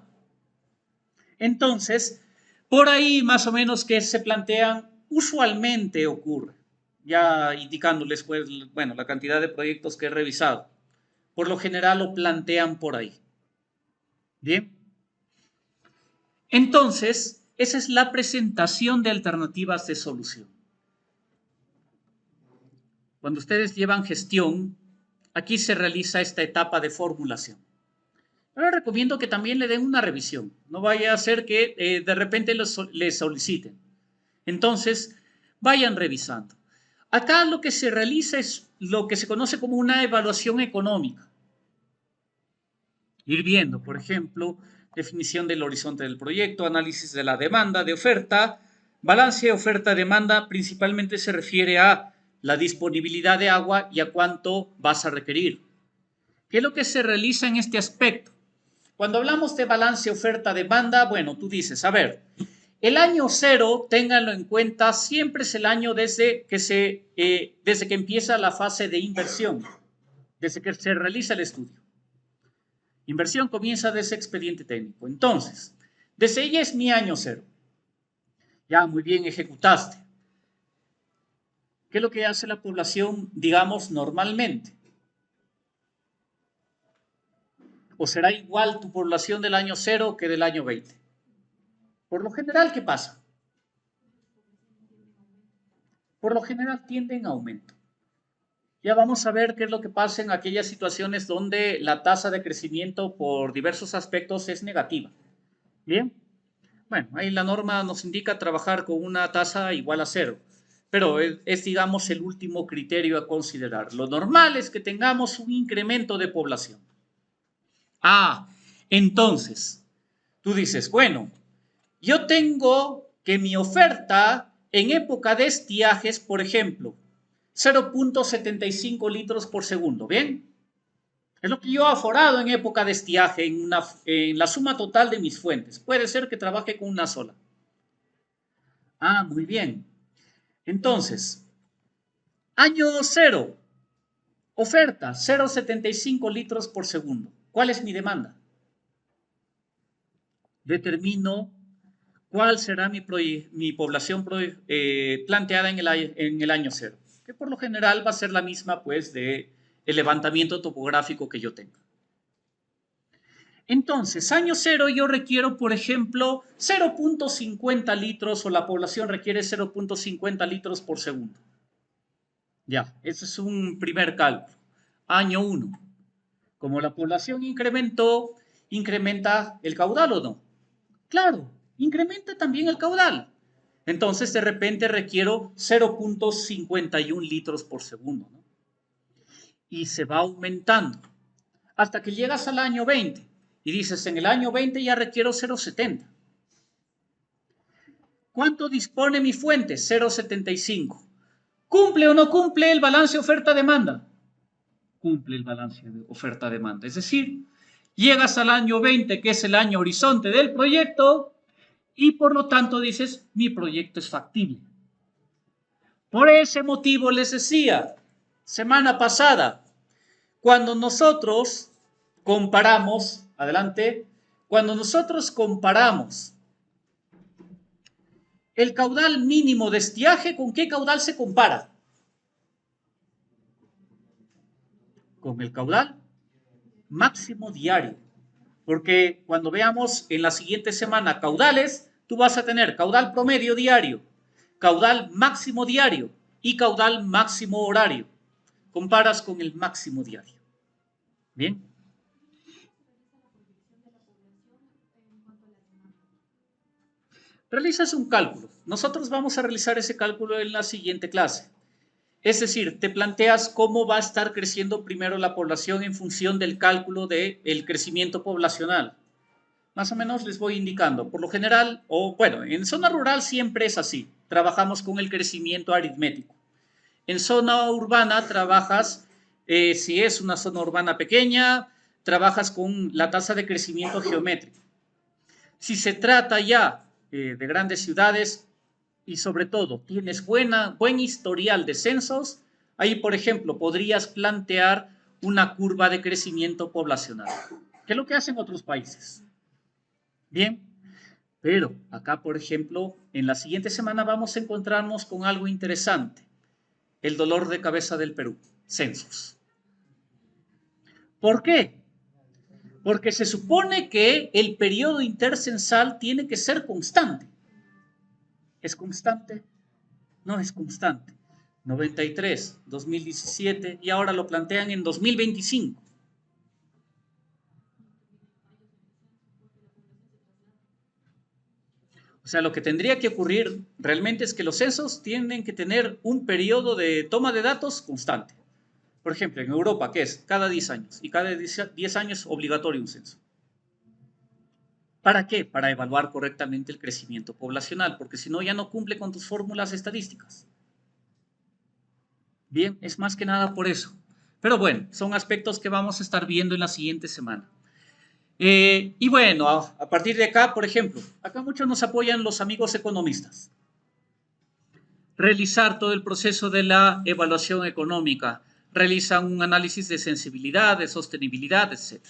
Entonces, por ahí más o menos que se plantean, usualmente ocurre, ya indicándoles pues, bueno, la cantidad de proyectos que he revisado. Por lo general lo plantean por ahí. Bien. Entonces, esa es la presentación de alternativas de solución. Cuando ustedes llevan gestión, aquí se realiza esta etapa de formulación. Ahora recomiendo que también le den una revisión. No vaya a ser que de repente les soliciten. Entonces, vayan revisando. Acá lo que se realiza es lo que se conoce como una evaluación económica. Ir viendo, por ejemplo, definición del horizonte del proyecto, análisis de la demanda, de oferta. Balance de oferta-demanda principalmente se refiere a la disponibilidad de agua y a cuánto vas a requerir. ¿Qué es lo que se realiza en este aspecto? Cuando hablamos de balance oferta-demanda, bueno, tú dices, a ver, el año 0, ténganlo en cuenta, siempre es el año desde que empieza la fase de inversión, desde que se realiza el estudio. Inversión comienza de ese expediente técnico. Entonces, desde ella es mi año cero. Ya, muy bien, ejecutaste. ¿Qué es lo que hace la población, digamos, normalmente? ¿O será igual tu población del año cero que del año 20? Por lo general, ¿qué pasa? Por lo general tiende en aumento. Ya vamos a ver qué es lo que pasa en aquellas situaciones donde la tasa de crecimiento por diversos aspectos es negativa. Bien, bueno, ahí la norma nos indica trabajar con una tasa igual a cero, pero es, digamos, el último criterio a considerar. Lo normal es que tengamos un incremento de población. Ah, entonces, tú dices, bueno, yo tengo que mi oferta en época de estiajes, por ejemplo, 0.75 litros por segundo, ¿bien? Es lo que yo he aforado en época de estiaje, en la suma total de mis fuentes. Puede ser que trabaje con una sola. Ah, muy bien. Entonces, año cero, oferta 0.75 litros por segundo. ¿Cuál es mi demanda? Determino cuál será mi población planteada en el año cero, que por lo general va a ser la misma pues de el levantamiento topográfico que yo tenga. Entonces, año cero yo requiero, por ejemplo, 0.50 litros o la población requiere 0.50 litros por segundo. Ya, ese es un primer cálculo. Año 1. Como la población incrementó, ¿incrementa el caudal o no? Claro, incrementa también el caudal. Entonces, de repente requiero 0.51 litros por segundo, ¿no? Y se va aumentando hasta que llegas al año 20 y dices, en el año 20 ya requiero 0.70. ¿Cuánto dispone mi fuente? 0.75. ¿Cumple o no cumple el balance oferta-demanda? Cumple el balance de oferta-demanda. Es decir, llegas al año 20, que es el año horizonte del proyecto, y por lo tanto dices, mi proyecto es factible. Por ese motivo les decía, semana pasada, cuando nosotros comparamos, adelante, cuando nosotros comparamos el caudal mínimo de estiaje, ¿con qué caudal se compara? Con el caudal máximo diario. Porque cuando veamos en la siguiente semana caudales, tú vas a tener caudal promedio diario, caudal máximo diario y caudal máximo horario. Comparas con el máximo diario. Bien. Realizas un cálculo. Nosotros vamos a realizar ese cálculo en la siguiente clase. Es decir, te planteas cómo va a estar creciendo primero la población en función del cálculo del crecimiento poblacional. Más o menos les voy indicando. Por lo general, o bueno, en zona rural siempre es así. Trabajamos con el crecimiento aritmético. En zona urbana trabajas, si es una zona urbana pequeña, trabajas con la tasa de crecimiento geométrico. Si se trata ya de grandes ciudades y sobre todo tienes buen historial de censos, ahí por ejemplo podrías plantear una curva de crecimiento poblacional, que es lo que hacen otros países. Bien, pero acá por ejemplo en la siguiente semana vamos a encontrarnos con algo interesante, el dolor de cabeza del Perú, censos. ¿Por qué? Porque se supone que el periodo intercensal tiene que ser constante. ¿Es constante? No es constante. 93, 2017 y ahora lo plantean en 2025. O sea, lo que tendría que ocurrir realmente es que los censos tienen que tener un periodo de toma de datos constante. Por ejemplo, en Europa, ¿qué es? Cada 10 años. Y cada 10 años obligatorio un censo. ¿Para qué? Para evaluar correctamente el crecimiento poblacional, porque si no ya no cumple con tus fórmulas estadísticas. Bien, es más que nada por eso. Pero bueno, son aspectos que vamos a estar viendo en la siguiente semana. Y bueno, a partir de acá, por ejemplo, acá muchos nos apoyan los amigos economistas. Realizar todo el proceso de la evaluación económica, realizan un análisis de sensibilidad, de sostenibilidad, etc.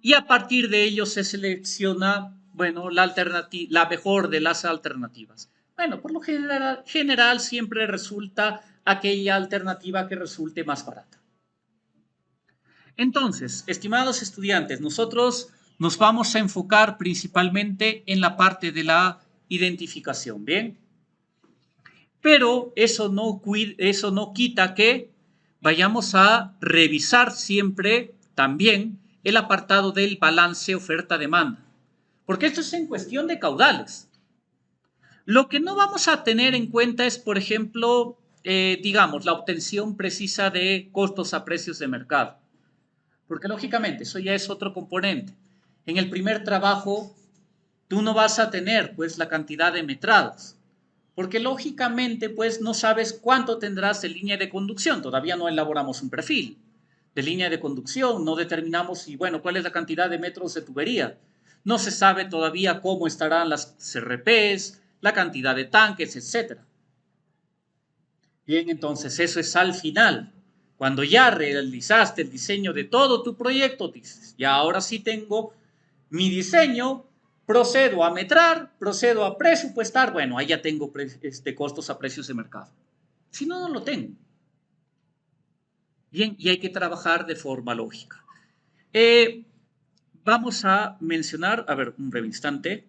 y a partir de ello se selecciona, bueno, la mejor de las alternativas. Bueno, por lo general siempre resulta aquella alternativa que resulte más barata. Entonces, estimados estudiantes, nosotros nos vamos a enfocar principalmente en la parte de la identificación, ¿bien? Pero eso no quita que vayamos a revisar siempre también el apartado del balance oferta-demanda, porque esto es en cuestión de caudales. Lo que no vamos a tener en cuenta es, por ejemplo, digamos, la obtención precisa de costos a precios de mercado, porque lógicamente eso ya es otro componente. En el primer trabajo tú no vas a tener pues la cantidad de metrados, porque lógicamente pues no sabes cuánto tendrás de línea de conducción, todavía no elaboramos un perfil de línea de conducción, no determinamos y bueno, cuál es la cantidad de metros de tubería, no se sabe todavía cómo estarán las CRPs, la cantidad de tanques, etc. Bien, entonces eso es al final. Cuando ya realizaste el diseño de todo tu proyecto, dices, ya ahora sí tengo mi diseño, procedo a metrar, procedo a presupuestar, bueno, ahí ya tengo costos a precios de mercado. Si no, no lo tengo. Bien, y hay que trabajar de forma lógica. Vamos a mencionar, a ver, un breve instante.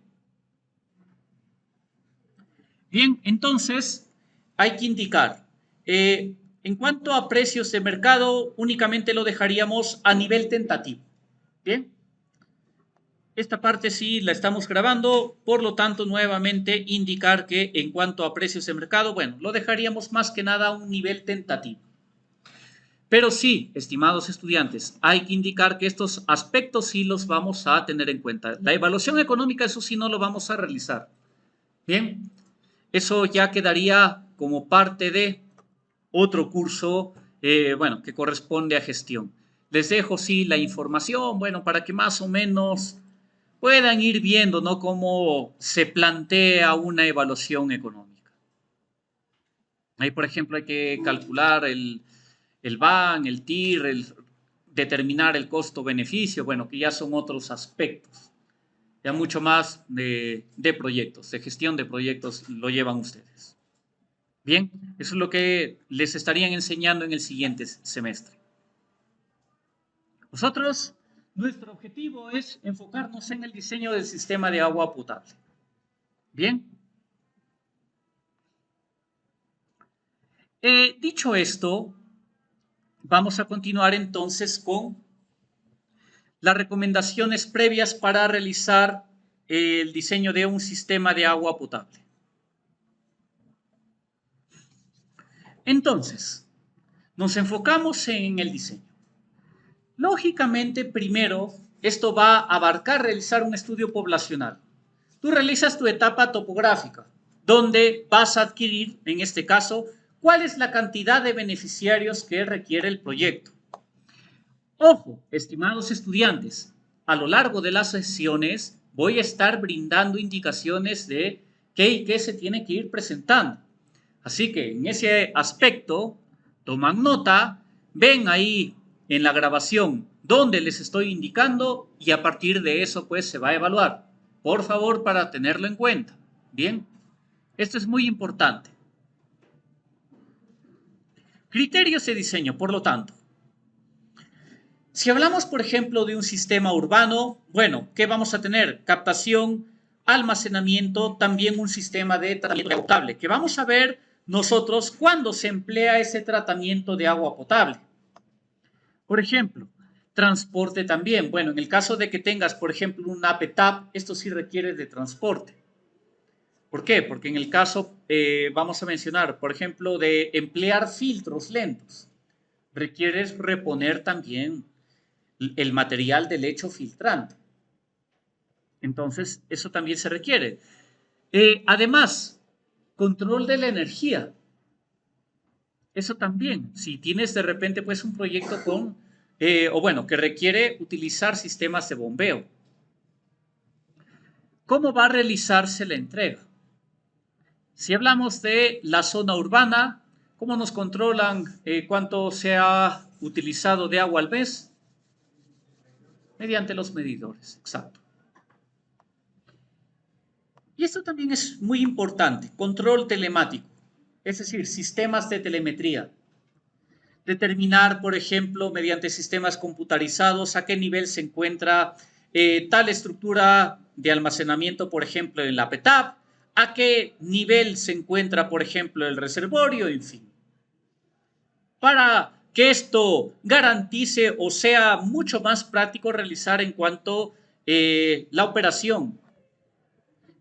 Bien, entonces hay que indicar, en cuanto a precios de mercado, únicamente lo dejaríamos a nivel tentativo. Bien, esta parte sí la estamos grabando, por lo tanto, nuevamente indicar que en cuanto a precios de mercado, bueno, lo dejaríamos más que nada a un nivel tentativo. Pero sí, estimados estudiantes, hay que indicar que estos aspectos sí los vamos a tener en cuenta. La evaluación económica, eso sí no lo vamos a realizar. Bien, eso ya quedaría como parte de otro curso, bueno, que corresponde a gestión. Les dejo, sí, la información, bueno, para que más o menos puedan ir viendo, ¿no?, cómo se plantea una evaluación económica. Ahí, por ejemplo, hay que calcular el BAN, el TIR, determinar el costo-beneficio, bueno, que ya son otros aspectos. Ya mucho más de proyectos, de gestión de proyectos lo llevan ustedes. Bien, eso es lo que les estarían enseñando en el siguiente semestre. Nosotros, nuestro objetivo es enfocarnos en el diseño del sistema de agua potable. Bien. Dicho esto, vamos a continuar entonces con las recomendaciones previas para realizar el diseño de un sistema de agua potable. Entonces, nos enfocamos en el diseño. Lógicamente, primero, esto va a abarcar realizar un estudio poblacional. Tú realizas tu etapa topográfica, donde vas a adquirir, en este caso, cuál es la cantidad de beneficiarios que requiere el proyecto. Ojo, estimados estudiantes, a lo largo de las sesiones voy a estar brindando indicaciones de qué y qué se tiene que ir presentando. Así que en ese aspecto, toman nota, ven ahí en la grabación donde les estoy indicando y a partir de eso pues se va a evaluar. Por favor, para tenerlo en cuenta. Bien, esto es muy importante. Criterios de diseño, por lo tanto. Si hablamos, por ejemplo, de un sistema urbano, bueno, ¿qué vamos a tener? Captación, almacenamiento, también un sistema de tratamiento de agua potable, que vamos a ver nosotros cuándo se emplea ese tratamiento de agua potable. Por ejemplo, transporte también. Bueno, en el caso de que tengas, por ejemplo, un APTAP, esto sí requiere de transporte. ¿Por qué? Porque en el caso, vamos a mencionar, por ejemplo, de emplear filtros lentos, requieres reponer también el material de lecho filtrante. Entonces, eso también se requiere. Además, control de la energía. Eso también. Si tienes de repente pues un proyecto con, o bueno, que requiere utilizar sistemas de bombeo. ¿Cómo va a realizarse la entrega? Si hablamos de la zona urbana, ¿cómo nos controlan cuánto se ha utilizado de agua al mes? mediante los medidores, exacto. Y esto también es muy importante, control telemático, es decir, sistemas de telemetría. Determinar, por ejemplo, mediante sistemas computarizados a qué nivel se encuentra tal estructura de almacenamiento, por ejemplo, en la PETAP, a qué nivel se encuentra, por ejemplo, el reservorio, en fin. Para que esto garantice o sea mucho más práctico realizar en cuanto la operación.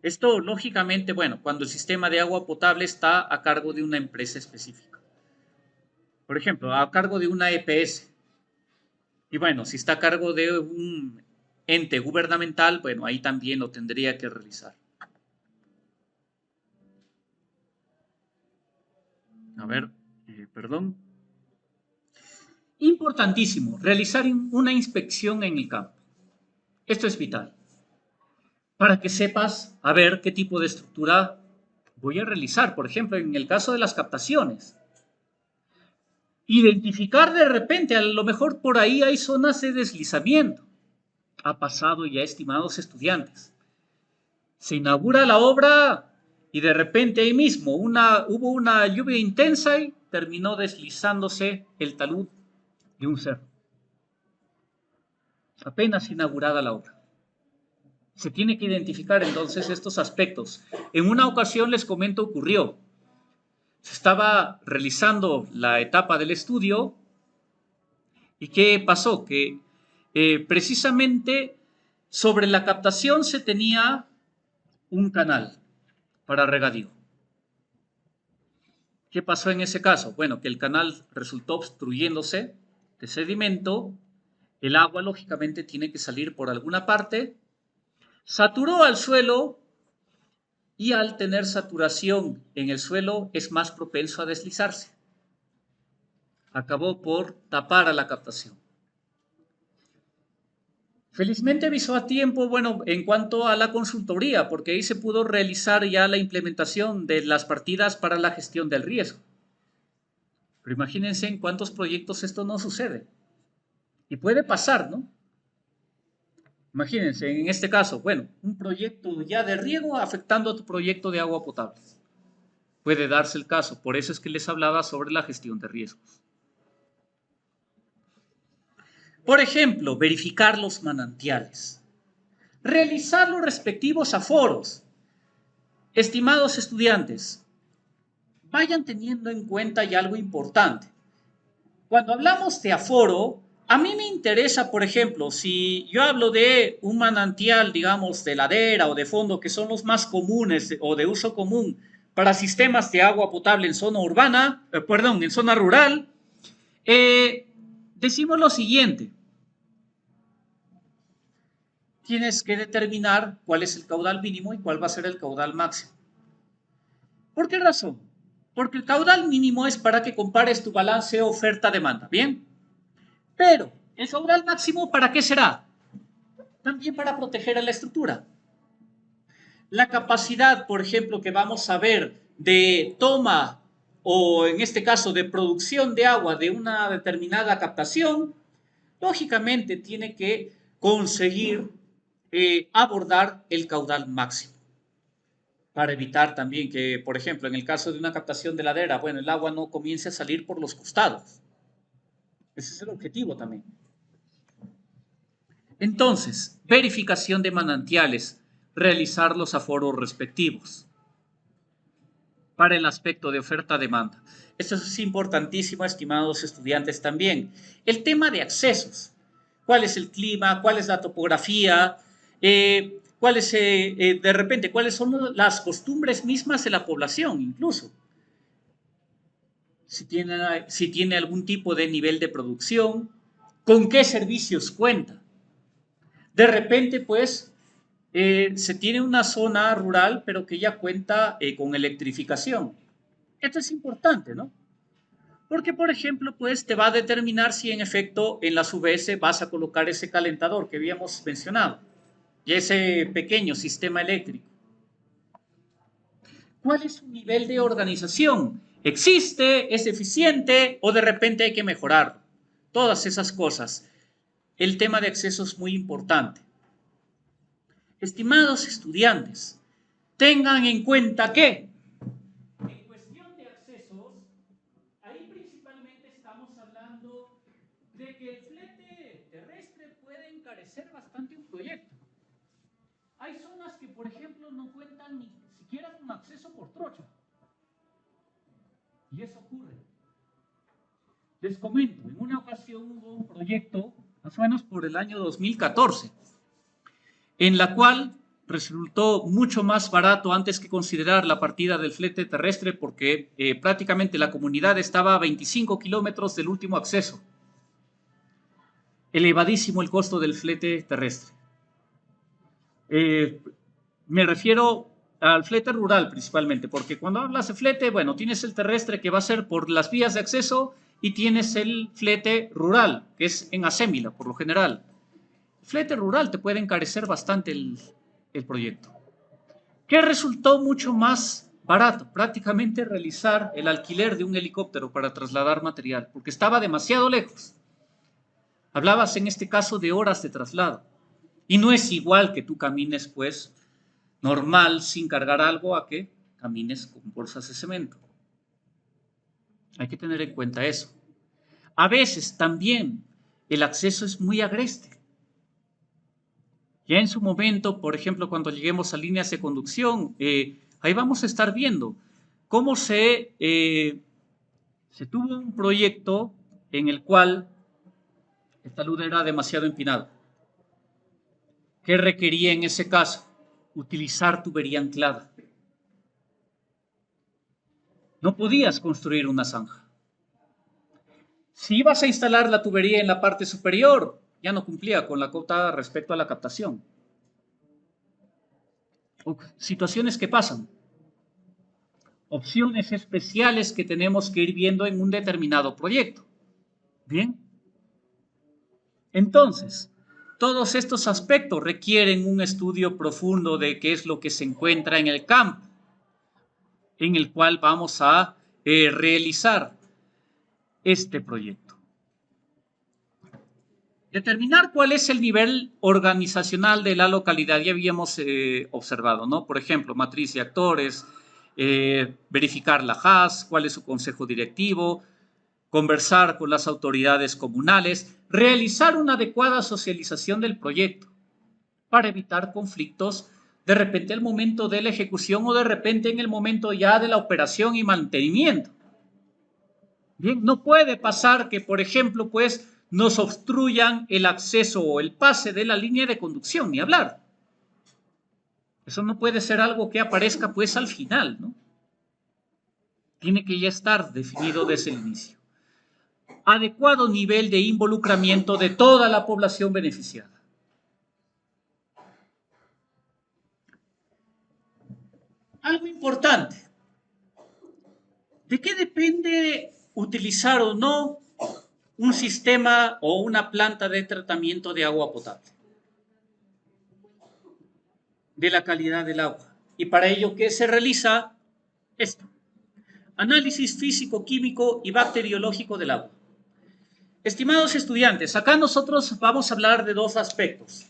Esto, lógicamente, bueno, cuando el sistema de agua potable está a cargo de una empresa específica. Por ejemplo, a cargo de una EPS. Y bueno, si está a cargo de un ente gubernamental, bueno, ahí también lo tendría que realizar. A ver, perdón. Importantísimo, realizar una inspección en el campo. Esto es vital. Para que sepas a ver qué tipo de estructura voy a realizar. Por ejemplo, en el caso de las captaciones. Identificar de repente, a lo mejor por ahí hay zonas de deslizamiento. Ha pasado ya, estimados estudiantes. Se inaugura la obra y de repente ahí mismo hubo una lluvia intensa y terminó deslizándose el talud de un cerro. Apenas inaugurada la obra. Se tiene que identificar entonces estos aspectos. En una ocasión, les comento, ocurrió. Se estaba realizando la etapa del estudio y ¿qué pasó? Que precisamente sobre la captación se tenía un canal para regadío. ¿Qué pasó en ese caso? Bueno, que el canal resultó obstruyéndose de sedimento, el agua lógicamente tiene que salir por alguna parte, saturó al suelo y al tener saturación en el suelo es más propenso a deslizarse. Acabó por tapar a la captación. Felizmente avisó a tiempo, bueno, en cuanto a la consultoría, porque ahí se pudo realizar ya la implementación de las partidas para la gestión del riesgo. Pero imagínense en cuántos proyectos esto no sucede. Y puede pasar, ¿no? Imagínense, en este caso, bueno, un proyecto ya de riego afectando a tu proyecto de agua potable. Puede darse el caso, por eso es que les hablaba sobre la gestión de riesgos. Por ejemplo, verificar los manantiales. Realizar los respectivos aforos. Estimados estudiantes, vayan teniendo en cuenta ya algo importante. Cuando hablamos de aforo, a mí me interesa, por ejemplo, si yo hablo de un manantial, digamos, de ladera o de fondo, que son los más comunes o de uso común para sistemas de agua potable en zona urbana, en zona rural, decimos lo siguiente. Tienes que determinar cuál es el caudal mínimo y cuál va a ser el caudal máximo. ¿Por qué razón? Porque el caudal mínimo es para que compares tu balance oferta-demanda, ¿bien? Pero el caudal máximo, ¿para qué será? También para proteger a la estructura. La capacidad, por ejemplo, que vamos a ver de toma o en este caso de producción de agua de una determinada captación, lógicamente tiene que conseguir abordar el caudal máximo. Para evitar también que, por ejemplo, en el caso de una captación de ladera, bueno, el agua no comience a salir por los costados. Ese es el objetivo también. Entonces, verificación de manantiales, realizar los aforos respectivos. Para el aspecto de oferta-demanda. Esto es importantísimo, estimados estudiantes, también. El tema de accesos. ¿Cuál es el clima? ¿Cuál es la topografía? ¿Cuáles son las costumbres mismas de la población, incluso? Si tiene algún tipo de nivel de producción, con qué servicios cuenta. De repente, pues, se tiene una zona rural, pero que ya cuenta con electrificación. Esto es importante, ¿no? Porque, por ejemplo, pues te va a determinar si en efecto en las UBS vas a colocar ese calentador que habíamos mencionado y ese pequeño sistema eléctrico. ¿Cuál es su nivel de organización? ¿Existe? ¿Es eficiente? ¿O de repente hay que mejorarlo? Todas esas cosas. el tema de acceso es muy importante. Estimados estudiantes, tengan en cuenta que en cuestión de accesos, ahí principalmente estamos hablando de que el flete terrestre puede encarecer bastante un proyecto. Hay zonas que, por ejemplo, no cuentan ni siquiera con acceso por trocha. Y eso ocurre. Les comento, en una ocasión hubo un proyecto, más o menos por el año 2014, en la cual resultó mucho más barato antes que considerar la partida del flete terrestre porque prácticamente la comunidad estaba a 25 kilómetros del último acceso. Elevadísimo el costo del flete terrestre. Me refiero al flete rural principalmente, porque cuando hablas de flete, bueno, tienes el terrestre que va a ser por las vías de acceso y tienes el flete rural, que es en asémila por lo general. El flete rural te puede encarecer bastante el proyecto. ¿Qué resultó mucho más barato? Prácticamente realizar el alquiler de un helicóptero para trasladar material, porque estaba demasiado lejos. Hablabas en este caso de horas de traslado. Y no es igual que tú camines, pues, normal, sin cargar algo, a que camines con bolsas de cemento. Hay que tener en cuenta eso. A veces también el acceso es muy agreste. Ya en su momento, por ejemplo, cuando lleguemos a líneas de conducción, ahí vamos a estar viendo cómo se tuvo un proyecto en el cual el talud era demasiado empinado. ¿Qué requería en ese caso? Utilizar tubería anclada. No podías construir una zanja. Si ibas a instalar la tubería en la parte superior, ya no cumplía con la cota respecto a la captación. Situaciones que pasan. Opciones especiales que tenemos que ir viendo en un determinado proyecto. Bien. Entonces, todos estos aspectos requieren un estudio profundo de qué es lo que se encuentra en el campo, en el cual vamos a realizar este proyecto. Determinar cuál es el nivel organizacional de la localidad, ya habíamos observado, ¿no? Por ejemplo, matriz de actores, verificar la JAS, cuál es su consejo directivo, conversar con las autoridades comunales, realizar una adecuada socialización del proyecto para evitar conflictos de repente al momento de la ejecución o de repente en el momento ya de la operación y mantenimiento. Bien, no puede pasar que, por ejemplo, pues nos obstruyan el acceso o el pase de la línea de conducción, ni hablar. Eso no puede ser algo que aparezca pues al final, ¿no? Tiene que ya estar definido desde el inicio. Adecuado nivel de involucramiento de toda la población beneficiada. Algo importante. ¿De qué depende utilizar o no un sistema o una planta de tratamiento de agua potable? De la calidad del agua. Y para ello, ¿qué se realiza? Esto. Análisis físico, químico y bacteriológico del agua. Estimados estudiantes, acá nosotros vamos a hablar de dos aspectos.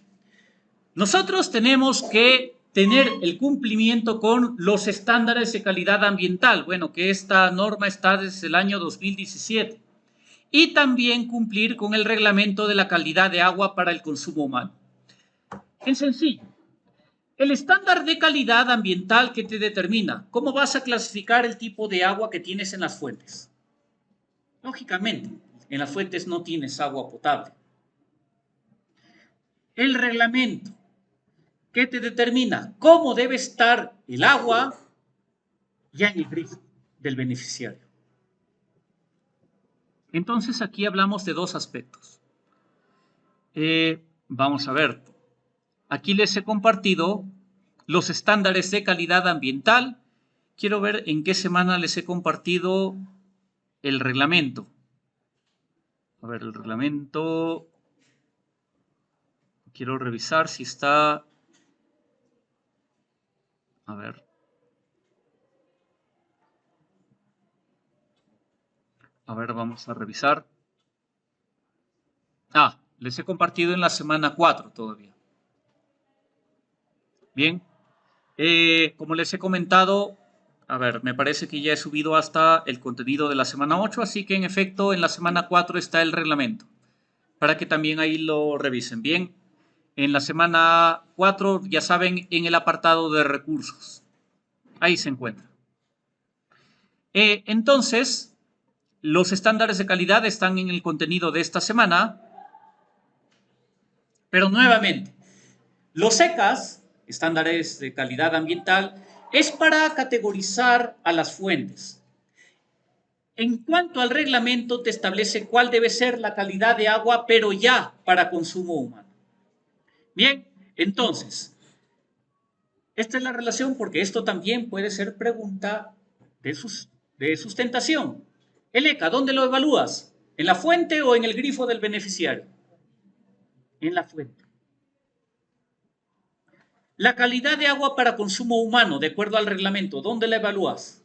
Nosotros tenemos que tener el cumplimiento con los estándares de calidad ambiental, bueno, que esta norma está desde el año 2017, y también cumplir con el reglamento de la calidad de agua para el consumo humano. En sencillo, el estándar de calidad ambiental que te determina cómo vas a clasificar el tipo de agua que tienes en las fuentes. Lógicamente, en las fuentes no tienes agua potable. El reglamento que te determina cómo debe estar el agua ya en el grifo del beneficiario. Entonces aquí hablamos de dos aspectos. Vamos a ver. Aquí les he compartido los estándares de calidad ambiental. Quiero ver en qué semana les he compartido el reglamento. A ver, el reglamento. Quiero revisar si está. A ver. A ver, vamos a revisar. Les he compartido en la semana 4 todavía. Bien, como les he comentado, a ver, me parece que ya he subido hasta el contenido de la semana 8, así que en efecto en la semana 4 está el reglamento, para que también ahí lo revisen. Bien, en la semana 4, ya saben, en el apartado de recursos, ahí se encuentra. Entonces, los estándares de calidad están en el contenido de esta semana, pero nuevamente, los ECAs, estándares de calidad ambiental, es para categorizar a las fuentes. En cuanto al reglamento, te establece cuál debe ser la calidad de agua, pero ya para consumo humano. Bien, entonces, esta es la relación porque esto también puede ser pregunta de sustentación. El ECA, ¿dónde lo evalúas? ¿En la fuente o en el grifo del beneficiario? En la fuente. La calidad de agua para consumo humano, de acuerdo al reglamento, ¿dónde la evalúas?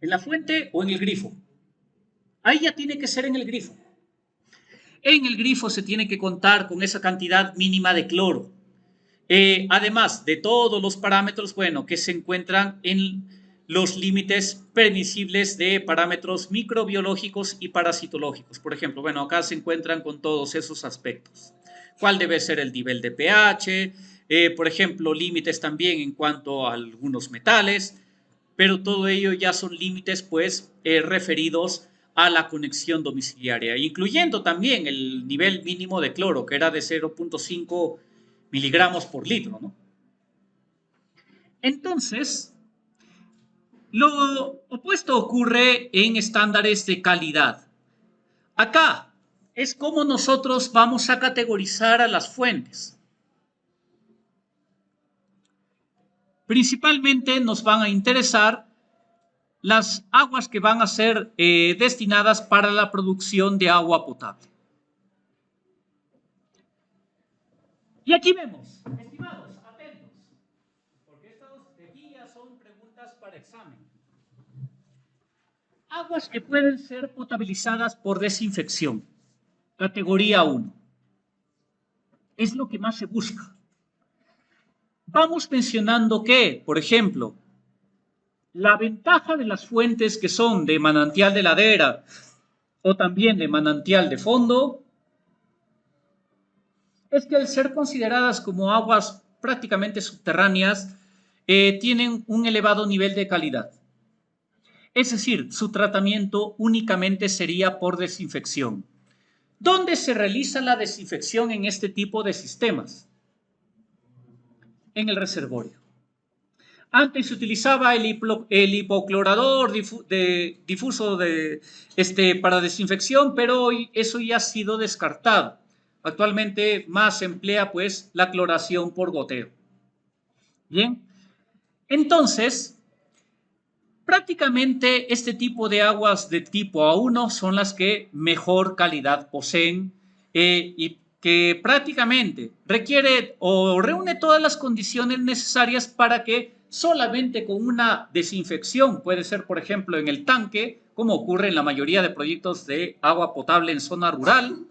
¿En la fuente o en el grifo? Ahí ya tiene que ser en el grifo. En el grifo se tiene que contar con esa cantidad mínima de cloro. Además de todos los parámetros, bueno, que se encuentran en los límites permisibles de parámetros microbiológicos y parasitológicos. Por ejemplo, bueno, acá se encuentran con todos esos aspectos. ¿Cuál debe ser el nivel de pH? Por ejemplo, límites también en cuanto a algunos metales, pero todo ello ya son límites pues referidos a la conexión domiciliaria, incluyendo también el nivel mínimo de cloro, que era de 0.5 miligramos por litro, ¿no? Entonces, lo opuesto ocurre en estándares de calidad. Acá es como nosotros vamos a categorizar a las fuentes. Principalmente nos van a interesar las aguas que van a ser destinadas para la producción de agua potable. Y aquí vemos, estimados, atentos, porque estas de aquí ya son preguntas para examen. Aguas que pueden ser potabilizadas por desinfección, categoría 1. Es lo que más se busca. Vamos mencionando que, por ejemplo, la ventaja de las fuentes que son de manantial de ladera o también de manantial de fondo es que al ser consideradas como aguas prácticamente subterráneas, tienen un elevado nivel de calidad. Es decir, su tratamiento únicamente sería por desinfección. ¿Dónde se realiza la desinfección en este tipo de sistemas? En el reservorio. Antes se utilizaba el hipoclorador difuso para desinfección, pero hoy eso ya ha sido descartado. Actualmente más se emplea pues la cloración por goteo. Bien, entonces prácticamente este tipo de aguas de tipo A1 son las que mejor calidad poseen y que prácticamente requiere o reúne todas las condiciones necesarias para que solamente con una desinfección, puede ser por ejemplo en el tanque, como ocurre en la mayoría de proyectos de agua potable en zona rural,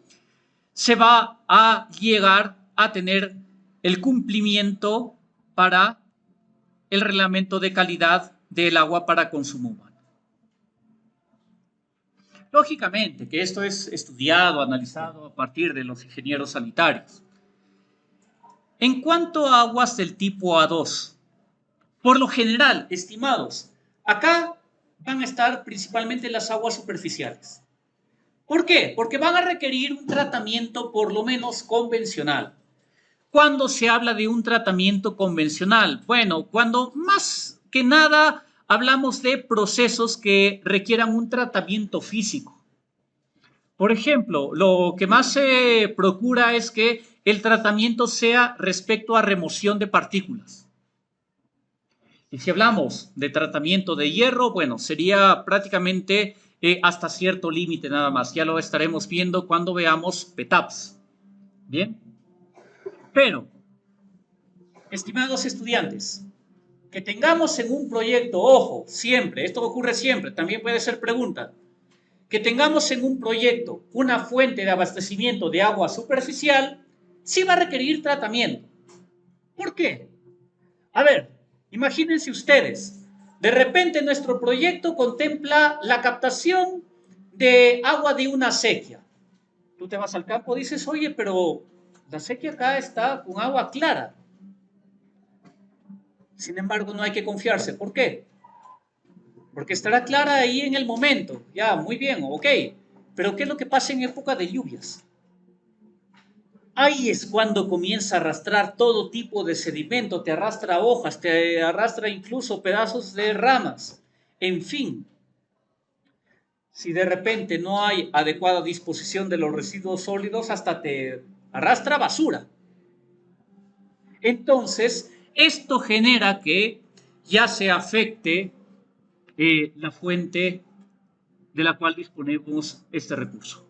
se va a llegar a tener el cumplimiento para el reglamento de calidad del agua para consumo humano. Lógicamente que esto es estudiado, analizado a partir de los ingenieros sanitarios. En cuanto a aguas del tipo A2, por lo general, estimados, acá van a estar principalmente las aguas superficiales. ¿Por qué? Porque van a requerir un tratamiento por lo menos convencional. ¿Cuándo se habla de un tratamiento convencional? Bueno, cuando más que nada hablamos de procesos que requieran un tratamiento físico. Por ejemplo, lo que más se procura es que el tratamiento sea respecto a remoción de partículas. Y si hablamos de tratamiento de hierro, bueno, sería prácticamente hasta cierto límite nada más. Ya lo estaremos viendo cuando veamos PETAPs. Bien. Pero, estimados estudiantes, que tengamos en un proyecto, ojo, siempre, esto ocurre siempre, también puede ser pregunta, que tengamos en un proyecto una fuente de abastecimiento de agua superficial, sí va a requerir tratamiento. ¿Por qué? A ver, imagínense ustedes, de repente nuestro proyecto contempla la captación de agua de una acequia. Tú te vas al campo y dices, oye, pero la acequia acá está con agua clara. Sin embargo, no hay que confiarse. ¿Por qué? Porque estará clara ahí en el momento. Ya, muy bien, ok. Pero ¿qué es lo que pasa en época de lluvias? Ahí es cuando comienza a arrastrar todo tipo de sedimento, te arrastra hojas, te arrastra incluso pedazos de ramas. En fin, si de repente no hay adecuada disposición de los residuos sólidos, hasta te arrastra basura. Entonces, esto genera que ya se afecte la fuente de la cual disponemos este recurso.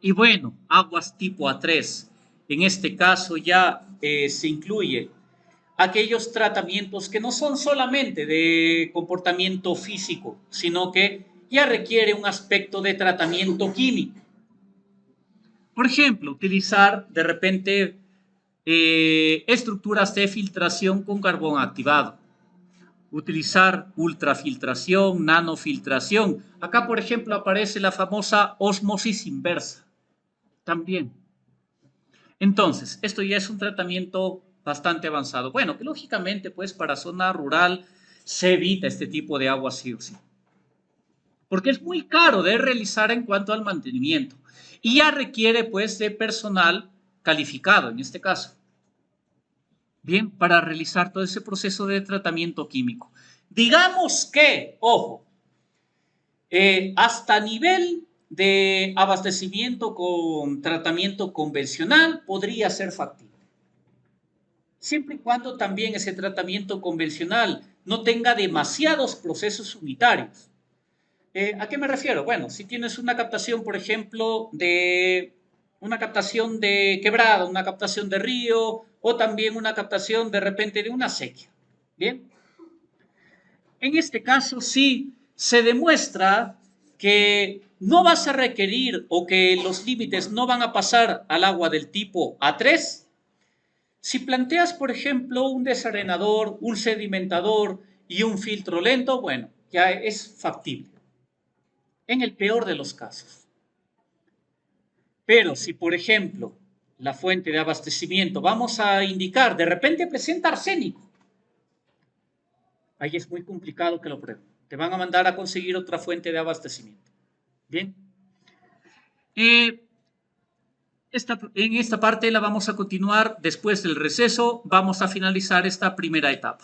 Y bueno, aguas tipo A3. En este caso ya se incluye aquellos tratamientos que no son solamente de comportamiento físico, sino que ya requiere un aspecto de tratamiento químico. Por ejemplo, utilizar de repente estructuras de filtración con carbón activado. Utilizar ultrafiltración, nanofiltración. Acá, por ejemplo, aparece la famosa osmosis inversa. También. Entonces, esto ya es un tratamiento bastante avanzado. Bueno, que lógicamente, pues, para zona rural se evita este tipo de agua sí o sí. Porque es muy caro de realizar en cuanto al mantenimiento. Y ya requiere, pues, de personal calificado, en este caso. Bien, para realizar todo ese proceso de tratamiento químico. Digamos que, ojo, hasta nivel de abastecimiento con tratamiento convencional podría ser factible. Siempre y cuando también ese tratamiento convencional no tenga demasiados procesos unitarios. ¿A qué me refiero? Bueno, si tienes una captación, por ejemplo, de una captación de quebrada, una captación de río o también una captación de repente de una acequia. Bien. En este caso sí se demuestra que no vas a requerir o que los límites no van a pasar al agua del tipo A3. Si planteas, por ejemplo, un desarenador, un sedimentador y un filtro lento, bueno, ya es factible. En el peor de los casos. Pero si, por ejemplo, la fuente de abastecimiento vamos a indicar, de repente presenta arsénico, ahí es muy complicado que lo prueben. Te van a mandar a conseguir otra fuente de abastecimiento. Bien. En esta parte la vamos a continuar después del receso. Vamos a finalizar esta primera etapa.